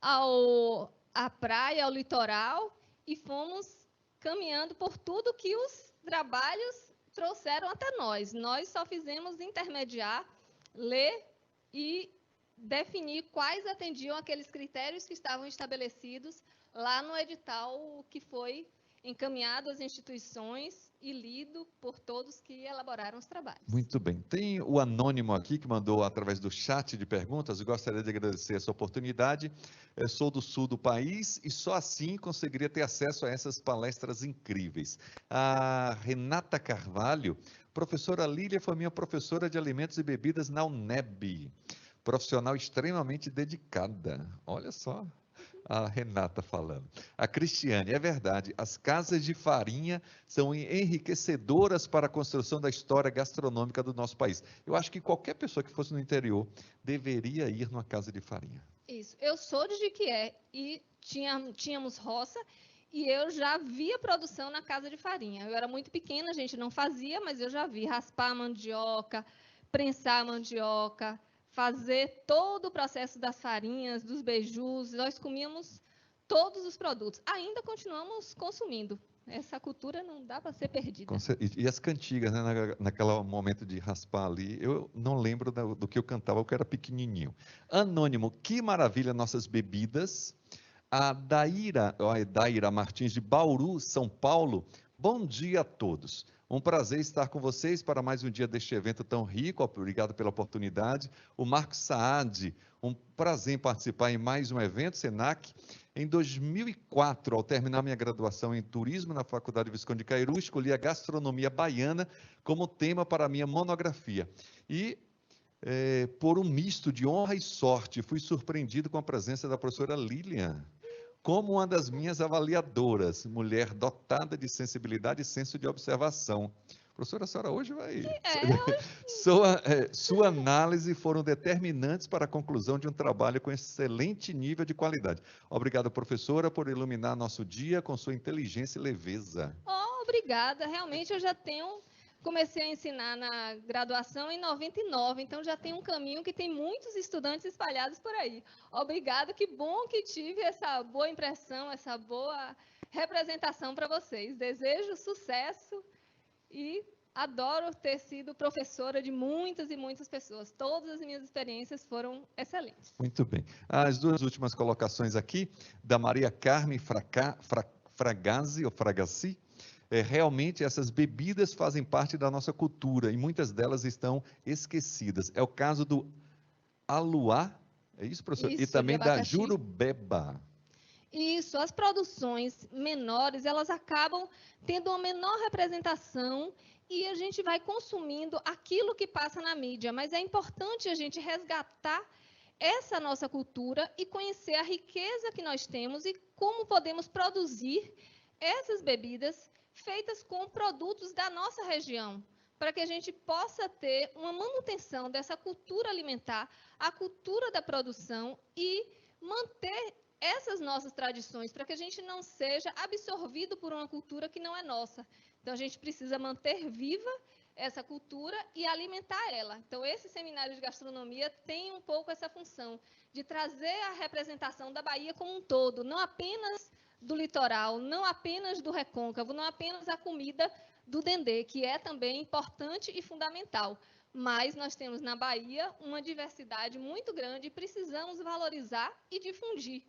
à praia, ao litoral, e fomos caminhando por tudo que os trabalhos trouxeram até nós. Nós só fizemos intermediar, ler e definir quais atendiam aqueles critérios que estavam estabelecidos lá no edital que foi encaminhado às instituições e lido por todos que elaboraram os trabalhos. Muito bem. Tem o anônimo aqui que mandou através do chat de perguntas. Eu gostaria de agradecer essa oportunidade. Eu sou do sul do país e só assim conseguiria ter acesso a essas palestras incríveis. A Renata Carvalho, professora Lília, foi minha professora de alimentos e bebidas na UNEB. Profissional extremamente dedicada. Olha só. A Renata falando. A Cristiane, é verdade, as casas de farinha são enriquecedoras para a construção da história gastronômica do nosso país. Eu acho que qualquer pessoa que fosse no interior deveria ir numa casa de farinha. Isso. Eu sou de Jequié e tínhamos roça e eu já via produção na casa de farinha. Eu era muito pequena, a gente não fazia, mas eu já vi raspar a mandioca, prensar a mandioca, fazer todo o processo das farinhas, dos beijus. Nós comíamos todos os produtos. Ainda continuamos consumindo. Essa cultura não dá para ser perdida. E as cantigas, né? Naquele momento de raspar ali, eu não lembro do que eu cantava, porque eu era pequenininho. Anônimo, que maravilha nossas bebidas. A Daíra Martins, de Bauru, São Paulo. Bom dia a todos. Um prazer estar com vocês para mais um dia deste evento tão rico. Obrigado pela oportunidade. O Marcos Saad, um prazer em participar em mais um evento, SENAC. Em 2004, ao terminar minha graduação em turismo na Faculdade Visconde de Cairu, escolhi a gastronomia baiana como tema para a minha monografia. E, por um misto de honra e sorte, fui surpreendido com a presença da professora Lilian, como uma das minhas avaliadoras, mulher dotada de sensibilidade e senso de observação. Professora, a senhora hoje vai... Sua análise foram determinantes para a conclusão de um trabalho com excelente nível de qualidade. Obrigado, professora, por iluminar nosso dia com sua inteligência e leveza. Obrigada. Realmente eu já comecei a ensinar na graduação em 99, então já tem um caminho que tem muitos estudantes espalhados por aí. Obrigada, que bom que tive essa boa impressão, essa boa representação para vocês. Desejo sucesso e adoro ter sido professora de muitas e muitas pessoas. Todas as minhas experiências foram excelentes. Muito bem. As duas últimas colocações aqui, da Maria Carmen Fragassi. Realmente essas bebidas fazem parte da nossa cultura e muitas delas estão esquecidas. É o caso do aluá, é isso, professor? Isso, e também da abacaxi. jurubeba. Isso, as produções menores, elas acabam tendo uma menor representação e a gente vai consumindo aquilo que passa na mídia, mas é importante a gente resgatar essa nossa cultura e conhecer a riqueza que nós temos e como podemos produzir essas bebidas feitas com produtos da nossa região, para que a gente possa ter uma manutenção dessa cultura alimentar, a cultura da produção e manter essas nossas tradições, para que a gente não seja absorvido por uma cultura que não é nossa. Então, a gente precisa manter viva essa cultura e alimentar ela. Então, esse seminário de gastronomia tem um pouco essa função de trazer a representação da Bahia como um todo, não apenas do litoral, não apenas do recôncavo, não apenas a comida do dendê, que é também importante e fundamental. Mas nós temos na Bahia uma diversidade muito grande e precisamos valorizar e difundir.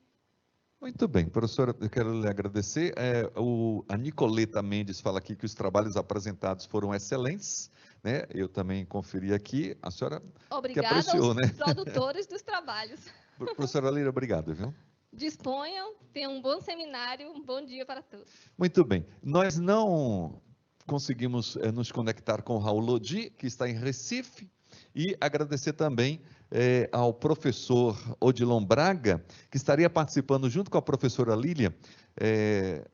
Muito bem, professora, eu quero lhe agradecer. A Nicoleta Mendes fala aqui que os trabalhos apresentados foram excelentes, né? Eu também conferi aqui, a senhora Obrigada que apreciou, aos né? produtores dos trabalhos. Professora Lira, obrigado, viu? Disponham, tenham um bom seminário, um bom dia para todos. Muito bem, nós não conseguimos nos conectar com o Raul Lodi, que está em Recife, e agradecer também ao professor Odilon Braga, que estaria participando junto com a professora Lília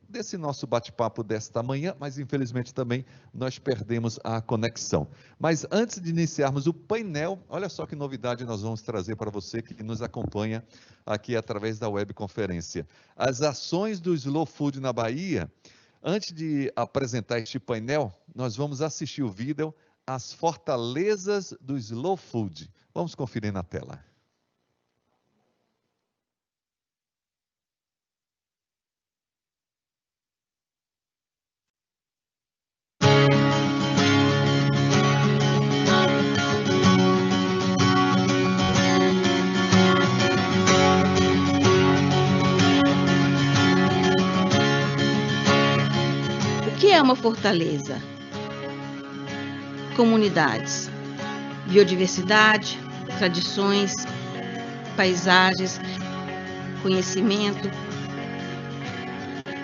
desse nosso bate-papo desta manhã, mas infelizmente também nós perdemos a conexão. Mas antes de iniciarmos o painel, olha só que novidade nós vamos trazer para você que nos acompanha aqui através da webconferência. As ações do Slow Food na Bahia. Antes de apresentar este painel, nós vamos assistir o vídeo As Fortalezas do Slow Food. Vamos conferir na tela. O que é uma fortaleza? Comunidades, biodiversidade, tradições, paisagens, conhecimento.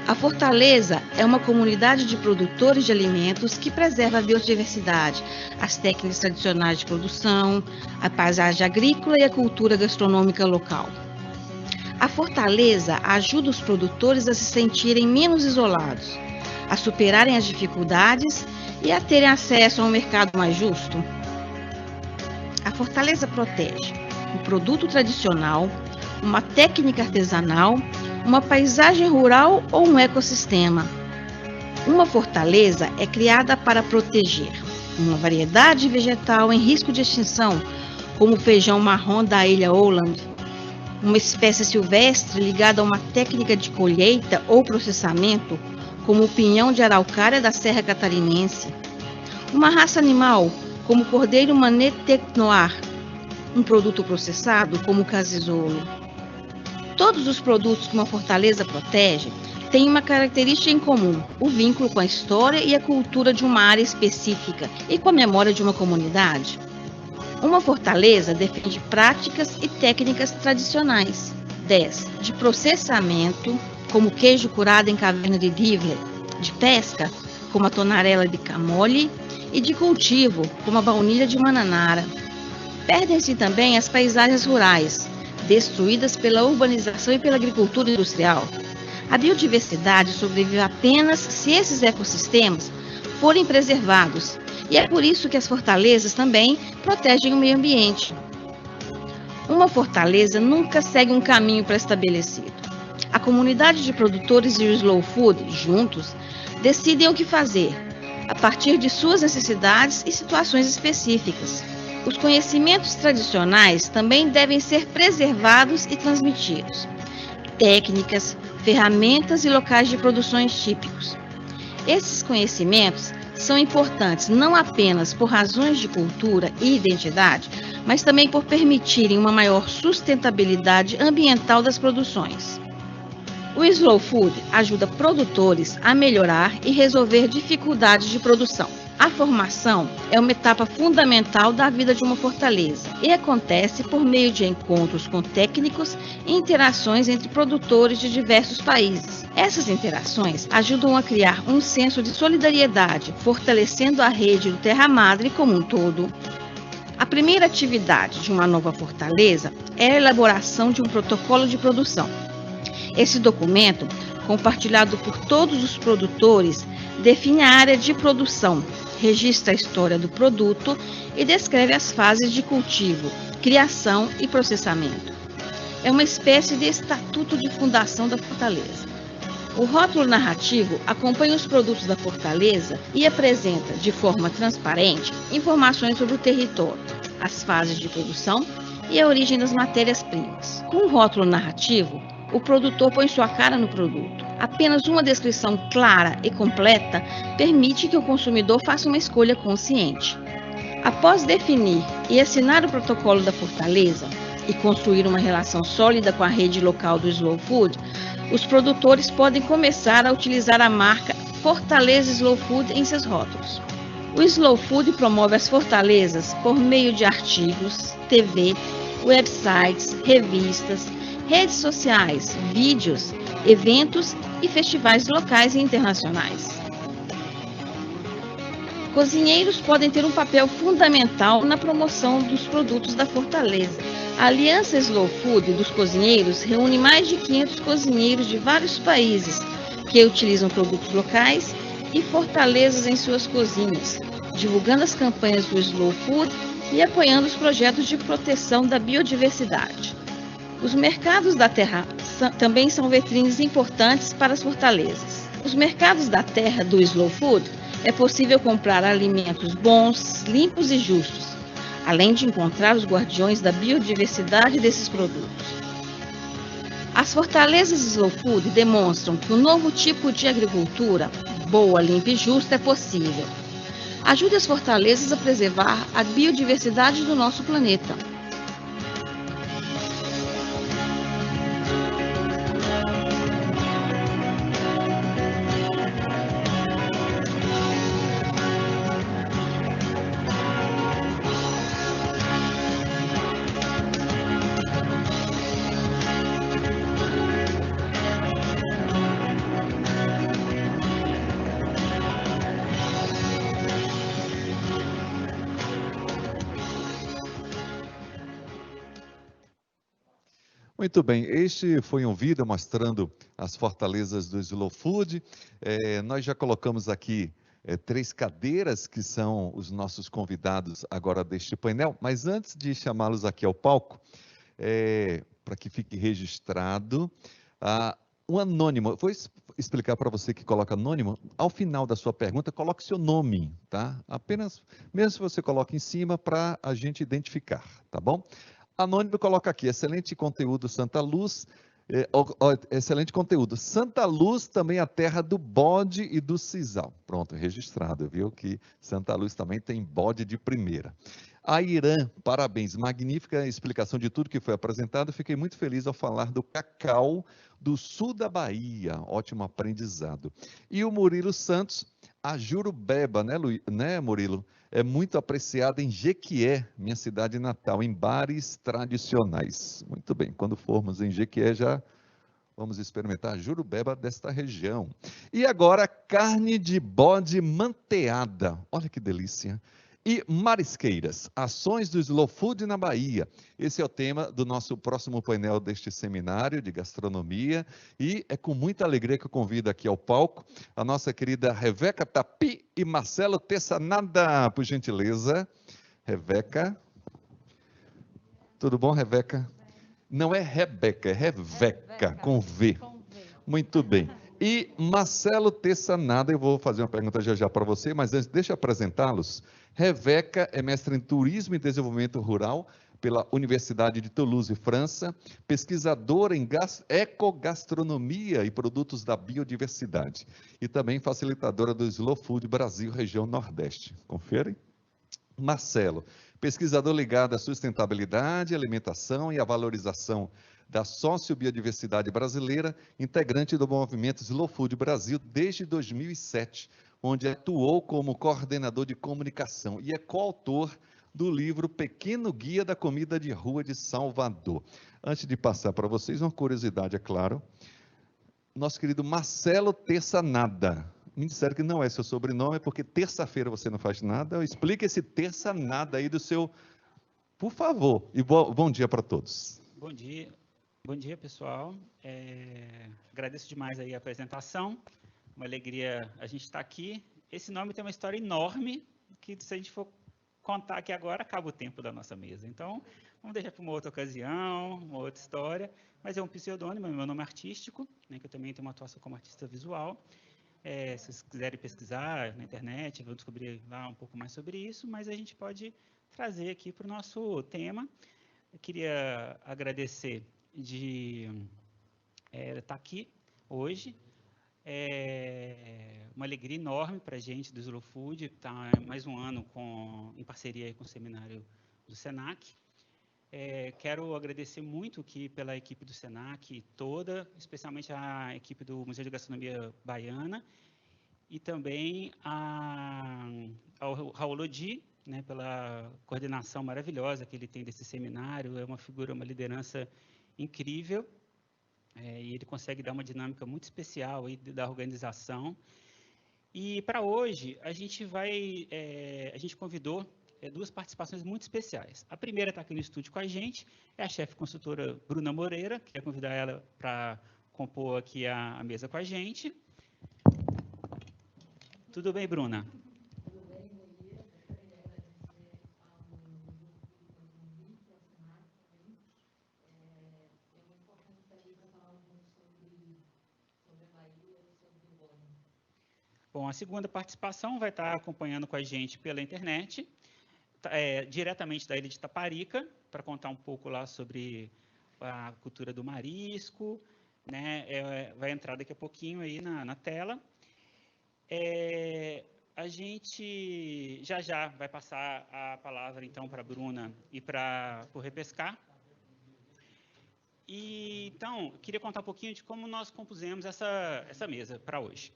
A fortaleza é uma comunidade de produtores de alimentos que preserva a biodiversidade, as técnicas tradicionais de produção, a paisagem agrícola e a cultura gastronômica local. A fortaleza ajuda os produtores a se sentirem menos isolados, a superarem as dificuldades e a terem acesso a um mercado mais justo. A fortaleza protege um produto tradicional, uma técnica artesanal, uma paisagem rural ou um ecossistema. Uma fortaleza é criada para proteger uma variedade vegetal em risco de extinção, como o feijão marrom da ilha Åland, uma espécie silvestre ligada a uma técnica de colheita ou processamento, como o pinhão de araucária da Serra Catarinense, uma raça animal, como o cordeiro Manatee Noir, um produto processado, como o casizolo. Todos os produtos que uma fortaleza protege têm uma característica em comum, o vínculo com a história e a cultura de uma área específica e com a memória de uma comunidade. Uma fortaleza defende práticas e técnicas tradicionais. 10. De processamento, como queijo curado em caverna de Divler, de pesca, como a tonarela de Camole, e de cultivo, como a baunilha de Mananara. Perdem-se também as paisagens rurais, destruídas pela urbanização e pela agricultura industrial. A biodiversidade sobrevive apenas se esses ecossistemas forem preservados, e é por isso que as fortalezas também protegem o meio ambiente. Uma fortaleza nunca segue um caminho pré-estabelecido. A comunidade de produtores e o Slow Food, juntos, decidem o que fazer, a partir de suas necessidades e situações específicas. Os conhecimentos tradicionais também devem ser preservados e transmitidos. Técnicas, ferramentas e locais de produções típicos. Esses conhecimentos são importantes não apenas por razões de cultura e identidade, mas também por permitirem uma maior sustentabilidade ambiental das produções. O Slow Food ajuda produtores a melhorar e resolver dificuldades de produção. A formação é uma etapa fundamental da vida de uma fortaleza e acontece por meio de encontros com técnicos e interações entre produtores de diversos países. Essas interações ajudam a criar um senso de solidariedade, fortalecendo a rede do Terra Madre como um todo. A primeira atividade de uma nova fortaleza é a elaboração de um protocolo de produção. Esse documento, compartilhado por todos os produtores, define a área de produção, registra a história do produto e descreve as fases de cultivo, criação e processamento. é uma espécie de estatuto de fundação da fortaleza. O rótulo narrativo acompanha os produtos da fortaleza e apresenta, de forma transparente, informações sobre o território, as fases de produção e a origem das matérias-primas. Com o rótulo narrativo, o produtor põe sua cara no produto. Apenas uma descrição clara e completa permite que o consumidor faça uma escolha consciente. Após definir e assinar o protocolo da fortaleza e construir uma relação sólida com a rede local do Slow Food, os produtores podem começar a utilizar a marca Fortaleza Slow Food em seus rótulos. O Slow Food promove as fortalezas por meio de artigos, TV, websites, revistas, redes sociais, vídeos, eventos e festivais locais e internacionais. Cozinheiros podem ter um papel fundamental na promoção dos produtos da fortaleza. A Aliança Slow Food dos Cozinheiros reúne mais de 500 cozinheiros de vários países que utilizam produtos locais e fortalezas em suas cozinhas, divulgando as campanhas do Slow Food e apoiando os projetos de proteção da biodiversidade. Os mercados da terra também são vitrines importantes para as fortalezas. Nos mercados da terra do Slow Food é possível comprar alimentos bons, limpos e justos, além de encontrar os guardiões da biodiversidade desses produtos. As fortalezas Slow Food demonstram que um novo tipo de agricultura, boa, limpa e justa, é possível. Ajude as fortalezas a preservar a biodiversidade do nosso planeta. Muito bem, este foi um vídeo mostrando as fortalezas do Slow Food. Nós já colocamos aqui 3 cadeiras que são os nossos convidados agora deste painel, mas antes de chamá-los aqui ao palco, para que fique registrado, um anônimo, vou explicar para você que coloca anônimo, ao final da sua pergunta, coloque seu nome, tá? Apenas, mesmo se você coloca em cima, para a gente identificar, tá bom? Anônimo coloca aqui, excelente conteúdo Santa Luz, excelente conteúdo. Santa Luz também é a terra do bode e do sisal. Pronto, registrado, viu que Santa Luz também tem bode de primeira. A Irã, parabéns, magnífica explicação de tudo que foi apresentado. Fiquei muito feliz ao falar do cacau do sul da Bahia, ótimo aprendizado. E o Murilo Santos, a jurubeba, né Murilo? É muito apreciada em Jequié, minha cidade natal, em bares tradicionais. Muito bem, quando formos em Jequié já vamos experimentar a jurubeba desta região. E agora, carne de bode manteada. Olha que delícia. E marisqueiras, ações do Slow Food na Bahia. Esse é o tema do nosso próximo painel deste seminário de gastronomia. E é com muita alegria que eu convido aqui ao palco a nossa querida Reveca Tapi e Marcelo Tessanada, por gentileza. Reveca. Tudo bom, Reveca? Não é Rebeca, é Reveca, com V. Muito bem. E Marcelo Tessanada, eu vou fazer uma pergunta já para você, mas antes, deixa eu apresentá-los. Reveca é mestre em Turismo e Desenvolvimento Rural pela Universidade de Toulouse, França, pesquisadora em ecogastronomia e produtos da biodiversidade, e também facilitadora do Slow Food Brasil, região Nordeste. Conferem? Marcelo, pesquisador ligado à sustentabilidade, alimentação e à valorização da sociobiodiversidade brasileira, integrante do movimento Slow Food Brasil desde 2007, onde atuou como coordenador de comunicação e é coautor do livro Pequeno Guia da Comida de Rua de Salvador. Antes de passar para vocês, uma curiosidade, é claro, nosso querido Marcelo Tessanada. Me disseram que não é seu sobrenome, porque terça-feira você não faz nada. Explique esse Tessanada aí do seu... Por favor, e bom dia para todos. Bom dia, pessoal. Agradeço demais aí a apresentação. Uma alegria a gente estar aqui. Esse nome tem uma história enorme, que se a gente for contar aqui agora, acaba o tempo da nossa mesa. Então, vamos deixar para uma outra ocasião, uma outra história, mas é um pseudônimo, meu nome é artístico, né, que eu também tenho uma atuação como artista visual. Se vocês quiserem pesquisar na internet, vão descobrir lá um pouco mais sobre isso, mas a gente pode trazer aqui para o nosso tema. Eu queria agradecer de estar aqui hoje. É uma alegria enorme para a gente do Slow Food estar mais um ano em parceria com o seminário do SENAC. Quero agradecer muito aqui pela equipe do SENAC toda, especialmente a equipe do Museu de Gastronomia Baiana e também ao Raul Lodi, né, pela coordenação maravilhosa que ele tem desse seminário. É uma figura, uma liderança incrível, e ele consegue dar uma dinâmica muito especial aí da organização. E para hoje a gente convidou duas participações muito especiais. A primeira está aqui no estúdio com a gente, é a chefe consultora Bruna Moreira, queria convidar ela para compor aqui a mesa com a gente. Tudo bem, Bruna? Tudo bem, bom dia. Eu queria agradecer ao Grupo pelo convite, ao SENAC também. É uma importante estar aqui para falar um pouco sobre a Bahia e sobre o bode. Bom, a segunda participação vai estar acompanhando com a gente pela internet, diretamente da ilha de Taparica, para contar um pouco lá sobre a cultura do marisco, né? Vai entrar daqui a pouquinho aí na tela. A gente já vai passar a palavra, então, para a Bruna e para o Repescar. Então, eu queria contar um pouquinho de como nós compusemos essa mesa para hoje.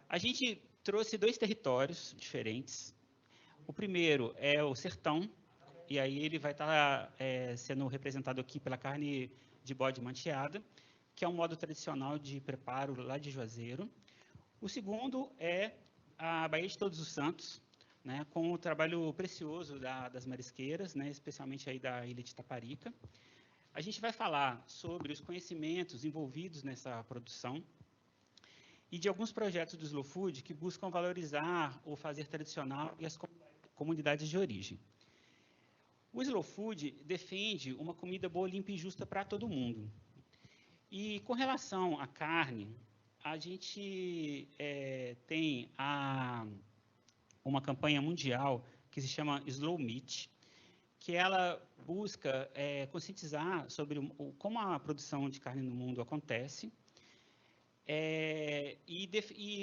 A gente trouxe dois territórios diferentes. O primeiro é o sertão, e aí ele vai estar sendo representado aqui pela carne de bode manteada, que é um modo tradicional de preparo lá de Juazeiro. O segundo é a Baía de Todos os Santos, né, com o trabalho precioso das marisqueiras, né, especialmente aí da ilha de Taparica. A gente vai falar sobre os conhecimentos envolvidos nessa produção e de alguns projetos do Slow Food que buscam valorizar o fazer tradicional e as comunidades de origem. O Slow Food defende uma comida boa, limpa e justa para todo mundo. E com relação à carne, a gente tem uma campanha mundial que se chama Slow Meat, que ela busca conscientizar sobre como a produção de carne no mundo acontece, e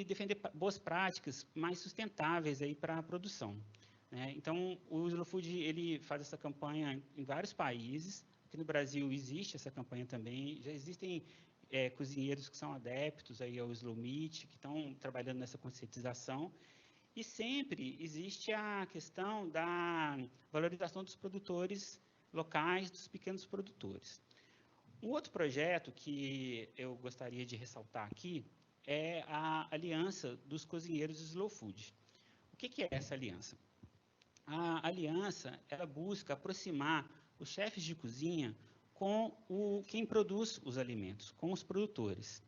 defender boas práticas mais sustentáveis para a produção. Né? Então, o Slow Food ele faz essa campanha em vários países. Aqui no Brasil existe essa campanha também. Já existem cozinheiros que são adeptos aí ao Slow Meat, que estão trabalhando nessa conscientização. E sempre existe a questão da valorização dos produtores locais, dos pequenos produtores. Um outro projeto que eu gostaria de ressaltar aqui é a Aliança dos Cozinheiros Slow Food. O que é essa aliança? A aliança ela busca aproximar os chefes de cozinha com quem produz os alimentos, com os produtores.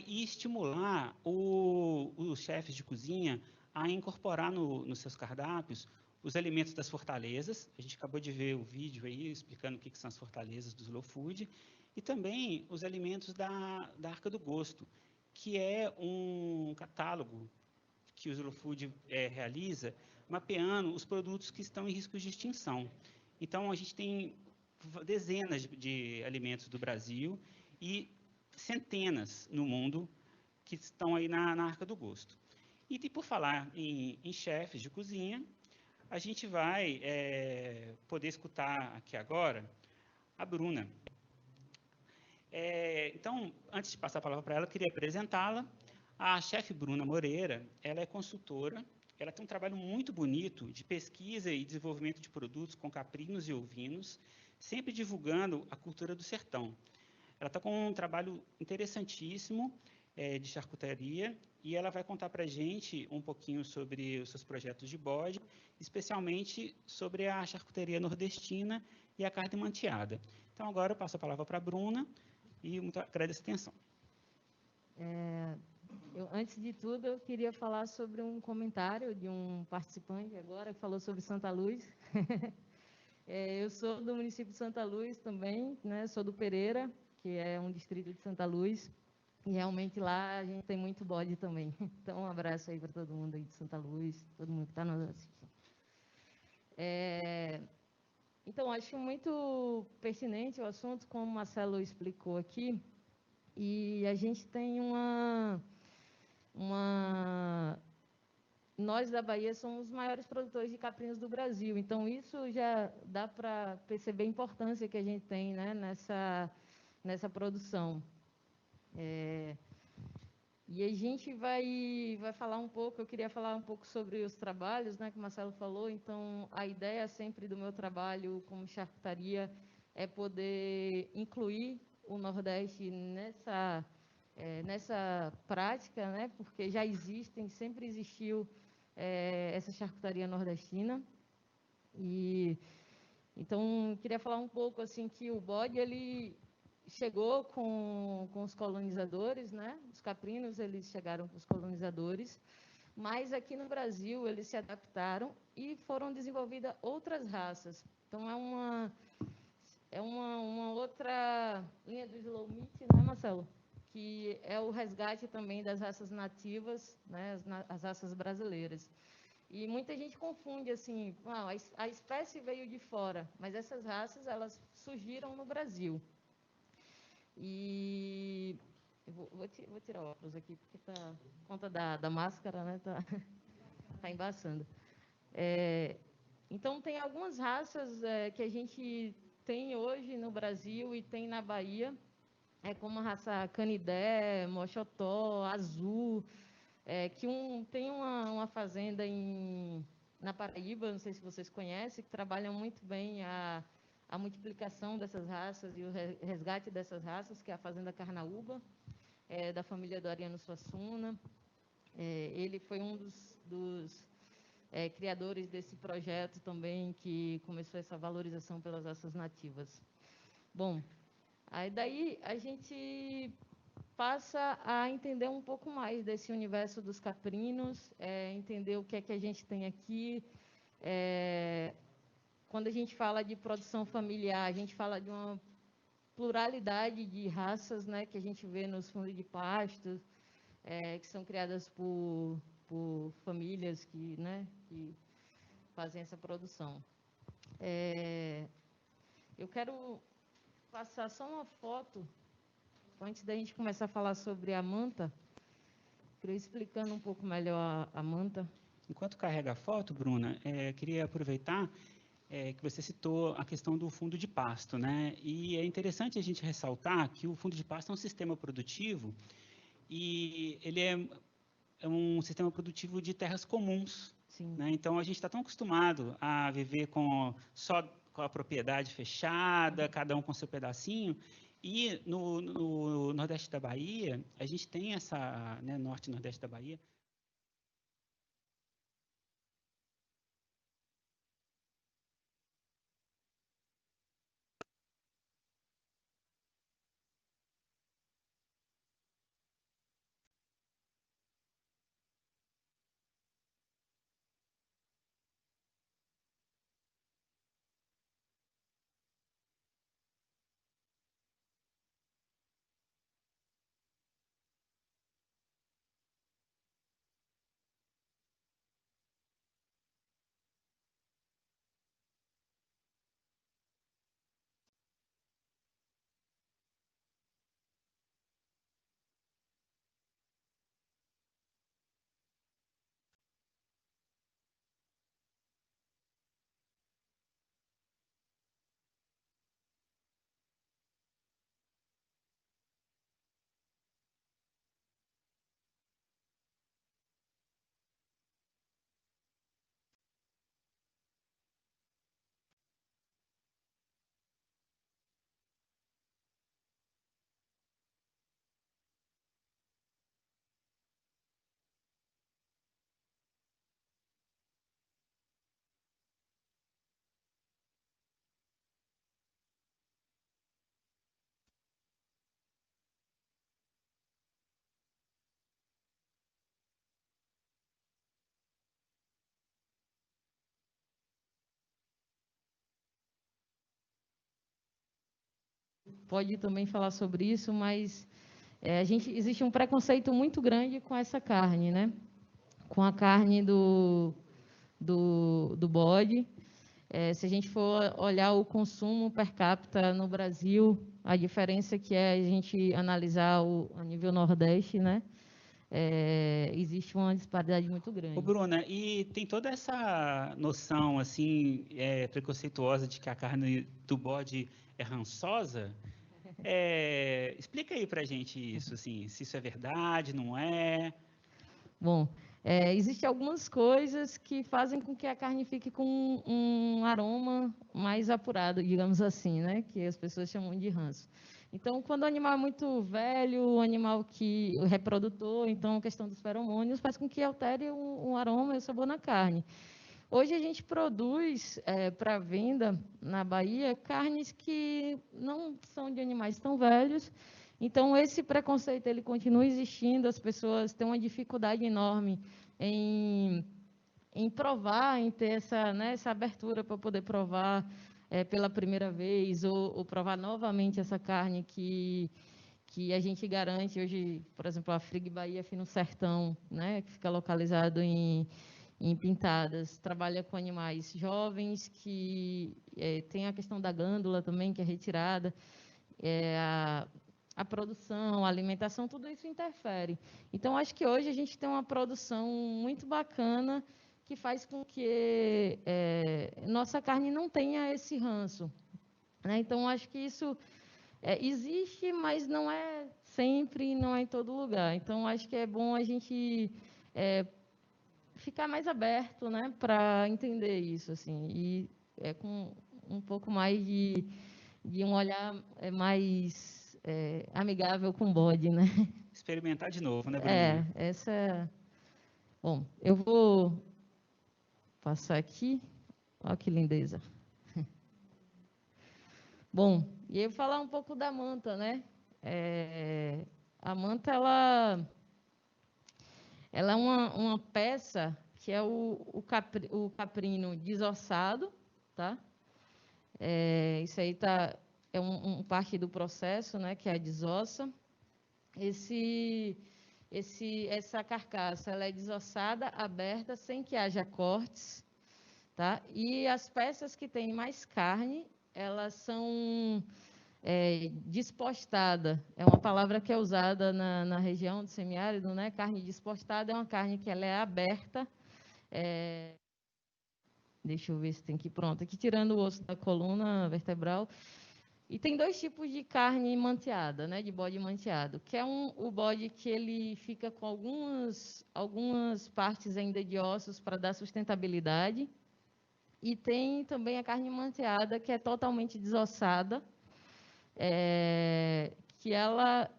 E estimular os chefes de cozinha a incorporar nos seus cardápios os alimentos das fortalezas. A gente acabou de ver o vídeo aí explicando o que são as fortalezas do Slow Food. E também os alimentos da Arca do Gosto, que é um catálogo que o Slow Food realiza, mapeando os produtos que estão em risco de extinção. Então, a gente tem dezenas de alimentos do Brasil e centenas no mundo que estão aí na Arca do Gosto. E por falar em chefes de cozinha, a gente vai poder escutar aqui agora a Bruna. Então, antes de passar a palavra para ela, eu queria apresentá-la. A chefe Bruna Moreira, ela é consultora, ela tem um trabalho muito bonito de pesquisa e desenvolvimento de produtos com caprinos e ovinos, sempre divulgando a cultura do sertão. Ela está com um trabalho interessantíssimo de charcutaria e ela vai contar para a gente um pouquinho sobre os seus projetos de bode, especialmente sobre a charcutaria nordestina e a carne manteada. Então, agora eu passo a palavra para a Bruna e muito agradeço a atenção. Antes de tudo, eu queria falar sobre um comentário de um participante agora que falou sobre Santa Luz. Eu sou do município de Santa Luz também, né? Sou do Pereira, que é um distrito de Santa Luz. E realmente lá a gente tem muito bode também. Então, um abraço aí para todo mundo aí de Santa Luz, todo mundo que está nos assistindo. Então, acho muito pertinente o assunto, como o Marcelo explicou aqui. E a gente tem nós da Bahia somos os maiores produtores de caprinos do Brasil, então isso já dá para perceber a importância que a gente tem, né, nessa produção. E a gente vai falar um pouco, eu queria falar um pouco sobre os trabalhos, né, que o Marcelo falou. Então, a ideia sempre do meu trabalho como charcutaria é poder incluir o Nordeste nessa prática, né, porque já existem, sempre existiu essa charcutaria nordestina. E então queria falar um pouco assim que o bode ele chegou com os colonizadores, né? Os caprinos eles chegaram com os colonizadores, mas aqui no Brasil eles se adaptaram e foram desenvolvidas outras raças. Então é uma outra linha do slow meat, né, Marcelo? Que é o resgate também das raças nativas, né, as raças brasileiras. E muita gente confunde assim, a espécie veio de fora, mas essas raças elas surgiram no Brasil. E eu vou tirar o óculos aqui porque por conta da máscara, né, tá embaçando. Então tem algumas raças que a gente tem hoje no Brasil e tem na Bahia, como a raça Canidé, Mochotó, Azul, que tem uma fazenda na Paraíba, não sei se vocês conhecem, que trabalham muito bem a multiplicação dessas raças e o resgate dessas raças, que é a Fazenda Carnaúba, da família do Ariano Suassuna. Ele foi um dos criadores desse projeto também, que começou essa valorização pelas raças nativas. Bom, aí daí a gente passa a entender um pouco mais desse universo dos caprinos, entender o que é que a gente tem aqui. Quando a gente fala de produção familiar, a gente fala de uma pluralidade de raças, né, que a gente vê nos fundos de pasto, que são criadas por famílias que fazem essa produção. Eu quero passar só uma foto, antes da gente começar a falar sobre a manta, queria explicando um pouco melhor a manta. Enquanto carrega a foto, Bruna, queria aproveitar que você citou a questão do fundo de pasto, né? E é interessante a gente ressaltar que o fundo de pasto é um sistema produtivo e ele é um sistema produtivo de terras comuns. Né? Então, a gente está tão acostumado a viver só com a propriedade fechada, cada um com seu pedacinho. E no Nordeste da Bahia, a gente tem Norte e Nordeste da Bahia, pode também falar sobre isso, mas existe um preconceito muito grande com essa carne, né? Com a carne do bode. Se a gente for olhar o consumo per capita no Brasil, a diferença que é a gente analisar a nível Nordeste, né? Existe uma disparidade muito grande. Ô, Bruna, e tem toda essa noção, assim, preconceituosa de que a carne do bode é rançosa. Explica aí pra gente isso, assim, se isso é verdade, não é? Bom, existem algumas coisas que fazem com que a carne fique com um aroma mais apurado, digamos assim, né? Que as pessoas chamam de ranço. Então, quando o animal é muito velho, o reprodutor, então a questão dos feromônios faz com que altere um aroma e o sabor na carne. Hoje a gente produz para venda na Bahia carnes que não são de animais tão velhos. Então, esse preconceito ele continua existindo, as pessoas têm uma dificuldade enorme em provar, em ter essa abertura para poder provar pela primeira vez ou provar novamente essa carne que a gente garante hoje, por exemplo, a Frig Bahia Fino Sertão, né, que fica localizado em Pintadas, trabalha com animais jovens que tem a questão da glândula também, que é retirada, a produção, a alimentação, tudo isso interfere. Então, acho que hoje a gente tem uma produção muito bacana que faz com que nossa carne não tenha esse ranço, né? Então, acho que isso existe, mas não é sempre, não é em todo lugar. Então, acho que é bom a gente ficar mais aberto, né, para entender isso, assim, e com um pouco mais de um olhar mais amigável com o bode, né? Experimentar de novo, né, Bruninha? Bom, eu vou passar aqui. Olha que lindeza. Bom, e eu vou falar um pouco da manta, né? A manta, ela é uma peça que é o caprino desossado, tá? Isso aí é parte do processo, né? Que é a desossa. Essa carcaça, ela é desossada, aberta, sem que haja cortes, tá? E as peças que têm mais carne, elas são despostada, é uma palavra que é usada na região do semiárido, né? Carne despostada é uma carne que ela é aberta. Deixa eu ver se tem aqui, pronto. Aqui tirando o osso da coluna vertebral. E tem dois tipos de carne manteada, né? De bode manteado, que é o bode que ele fica com algumas partes ainda de ossos para dar sustentabilidade. E tem também a carne manteada, que é totalmente desossada, que ela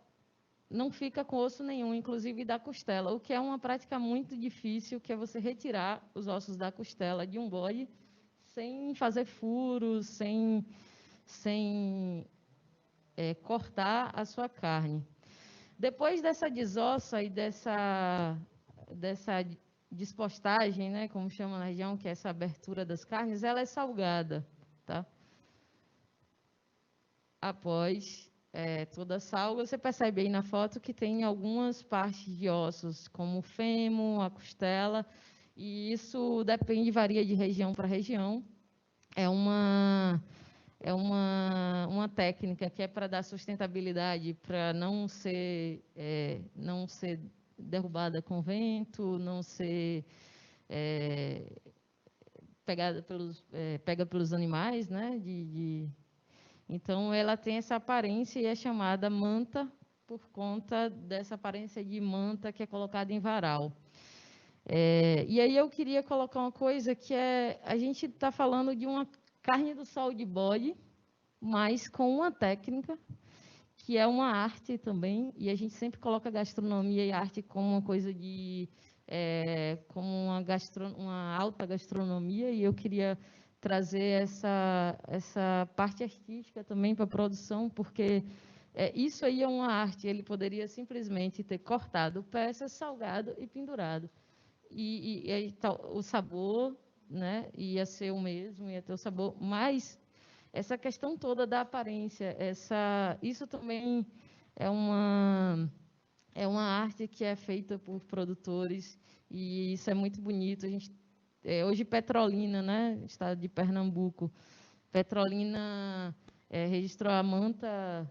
não fica com osso nenhum, inclusive da costela, o que é uma prática muito difícil, que é você retirar os ossos da costela de um bode sem fazer furos, sem cortar a sua carne. Depois dessa desossa e dessa despostagem, né, como chama na região, que é essa abertura das carnes, ela é salgada, tá? Após toda a salga, você percebe aí na foto que tem algumas partes de ossos, como o fêmur, a costela, e isso depende, varia de região para região. É uma técnica que é para dar sustentabilidade, para não ser derrubada com vento, não ser pega pelos animais, né? Então, ela tem essa aparência e é chamada manta por conta dessa aparência de manta que é colocada em varal. E aí eu queria colocar uma coisa que a gente está falando de uma carne do sol de bode, mas com uma técnica que é uma arte também, e a gente sempre coloca gastronomia e arte como uma coisa como uma alta gastronomia, e eu queria trazer essa parte artística também para a produção, porque isso aí é uma arte, ele poderia simplesmente ter cortado peças, salgado e pendurado. E o sabor, né, ia ser o mesmo, ia ter o sabor, mas essa questão toda da aparência, isso também é uma arte que é feita por produtores, e isso é muito bonito. A gente, hoje Petrolina, né, estado de Pernambuco, Petrolina registrou a manta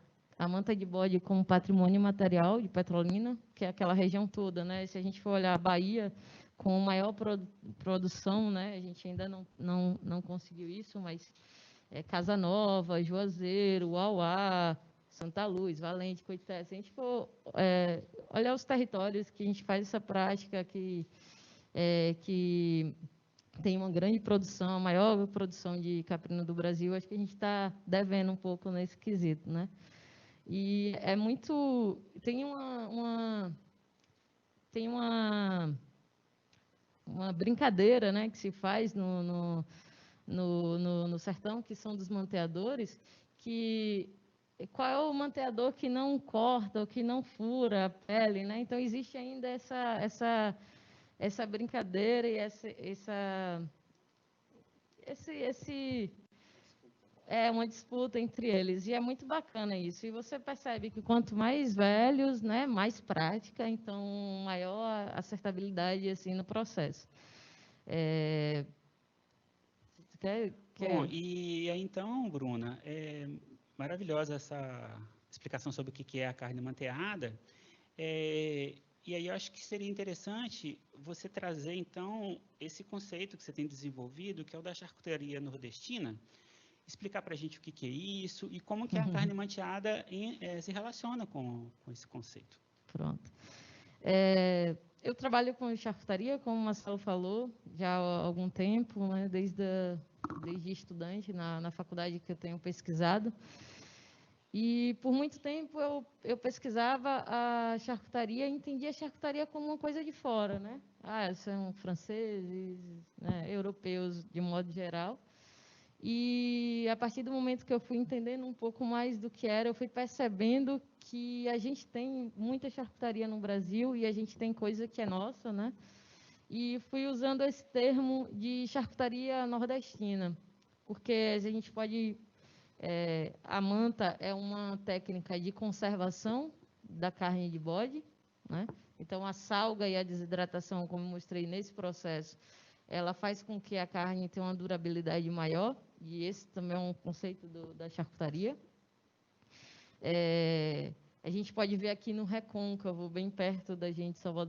de bode como patrimônio material de Petrolina, que é aquela região toda, né? Se a gente for olhar a Bahia com maior produção, né, a gente ainda não conseguiu isso, mas Casa Nova, Juazeiro, Uauá, Santa Luz, Valente, Coité. Se a gente for olhar os territórios que a gente faz essa prática, que tem uma grande produção, a maior produção de caprino do Brasil, acho que a gente está devendo um pouco nesse quesito, né? E é muito... Tem uma brincadeira, né, que se faz no sertão, que são dos manteadores, que qual é o manteador que não corta ou que não fura a pele, né? Então existe ainda essa brincadeira e uma disputa entre eles, e é muito bacana isso. E você percebe que quanto mais velhos, né, mais prática, então maior acertabilidade assim no processo. Bom, e aí então, Bruna, maravilhosa essa explicação sobre o que é a carne manteada. E aí eu acho que seria interessante você trazer, então, esse conceito que você tem desenvolvido, que é o da charcutaria nordestina, explicar para a gente o que é isso e como que a carne manteada se relaciona com esse conceito. Pronto. Eu trabalho com charcutaria, como o Marcelo falou, já há algum tempo, né, desde estudante na faculdade que eu tenho pesquisado. E por muito tempo eu pesquisava a charcutaria e entendia a charcutaria como uma coisa de fora, né? São franceses, né, europeus de modo geral. E a partir do momento que eu fui entendendo um pouco mais do que era, eu fui percebendo que a gente tem muita charcutaria no Brasil e a gente tem coisa que é nossa, né? E fui usando esse termo de charcutaria nordestina, porque a gente pode... a manta é uma técnica de conservação da carne de bode, né? Então, a salga e a desidratação, como eu mostrei nesse processo, ela faz com que a carne tenha uma durabilidade maior, e esse também é um conceito da charcutaria. A gente pode ver aqui no Recôncavo, bem perto da gente, Salvador,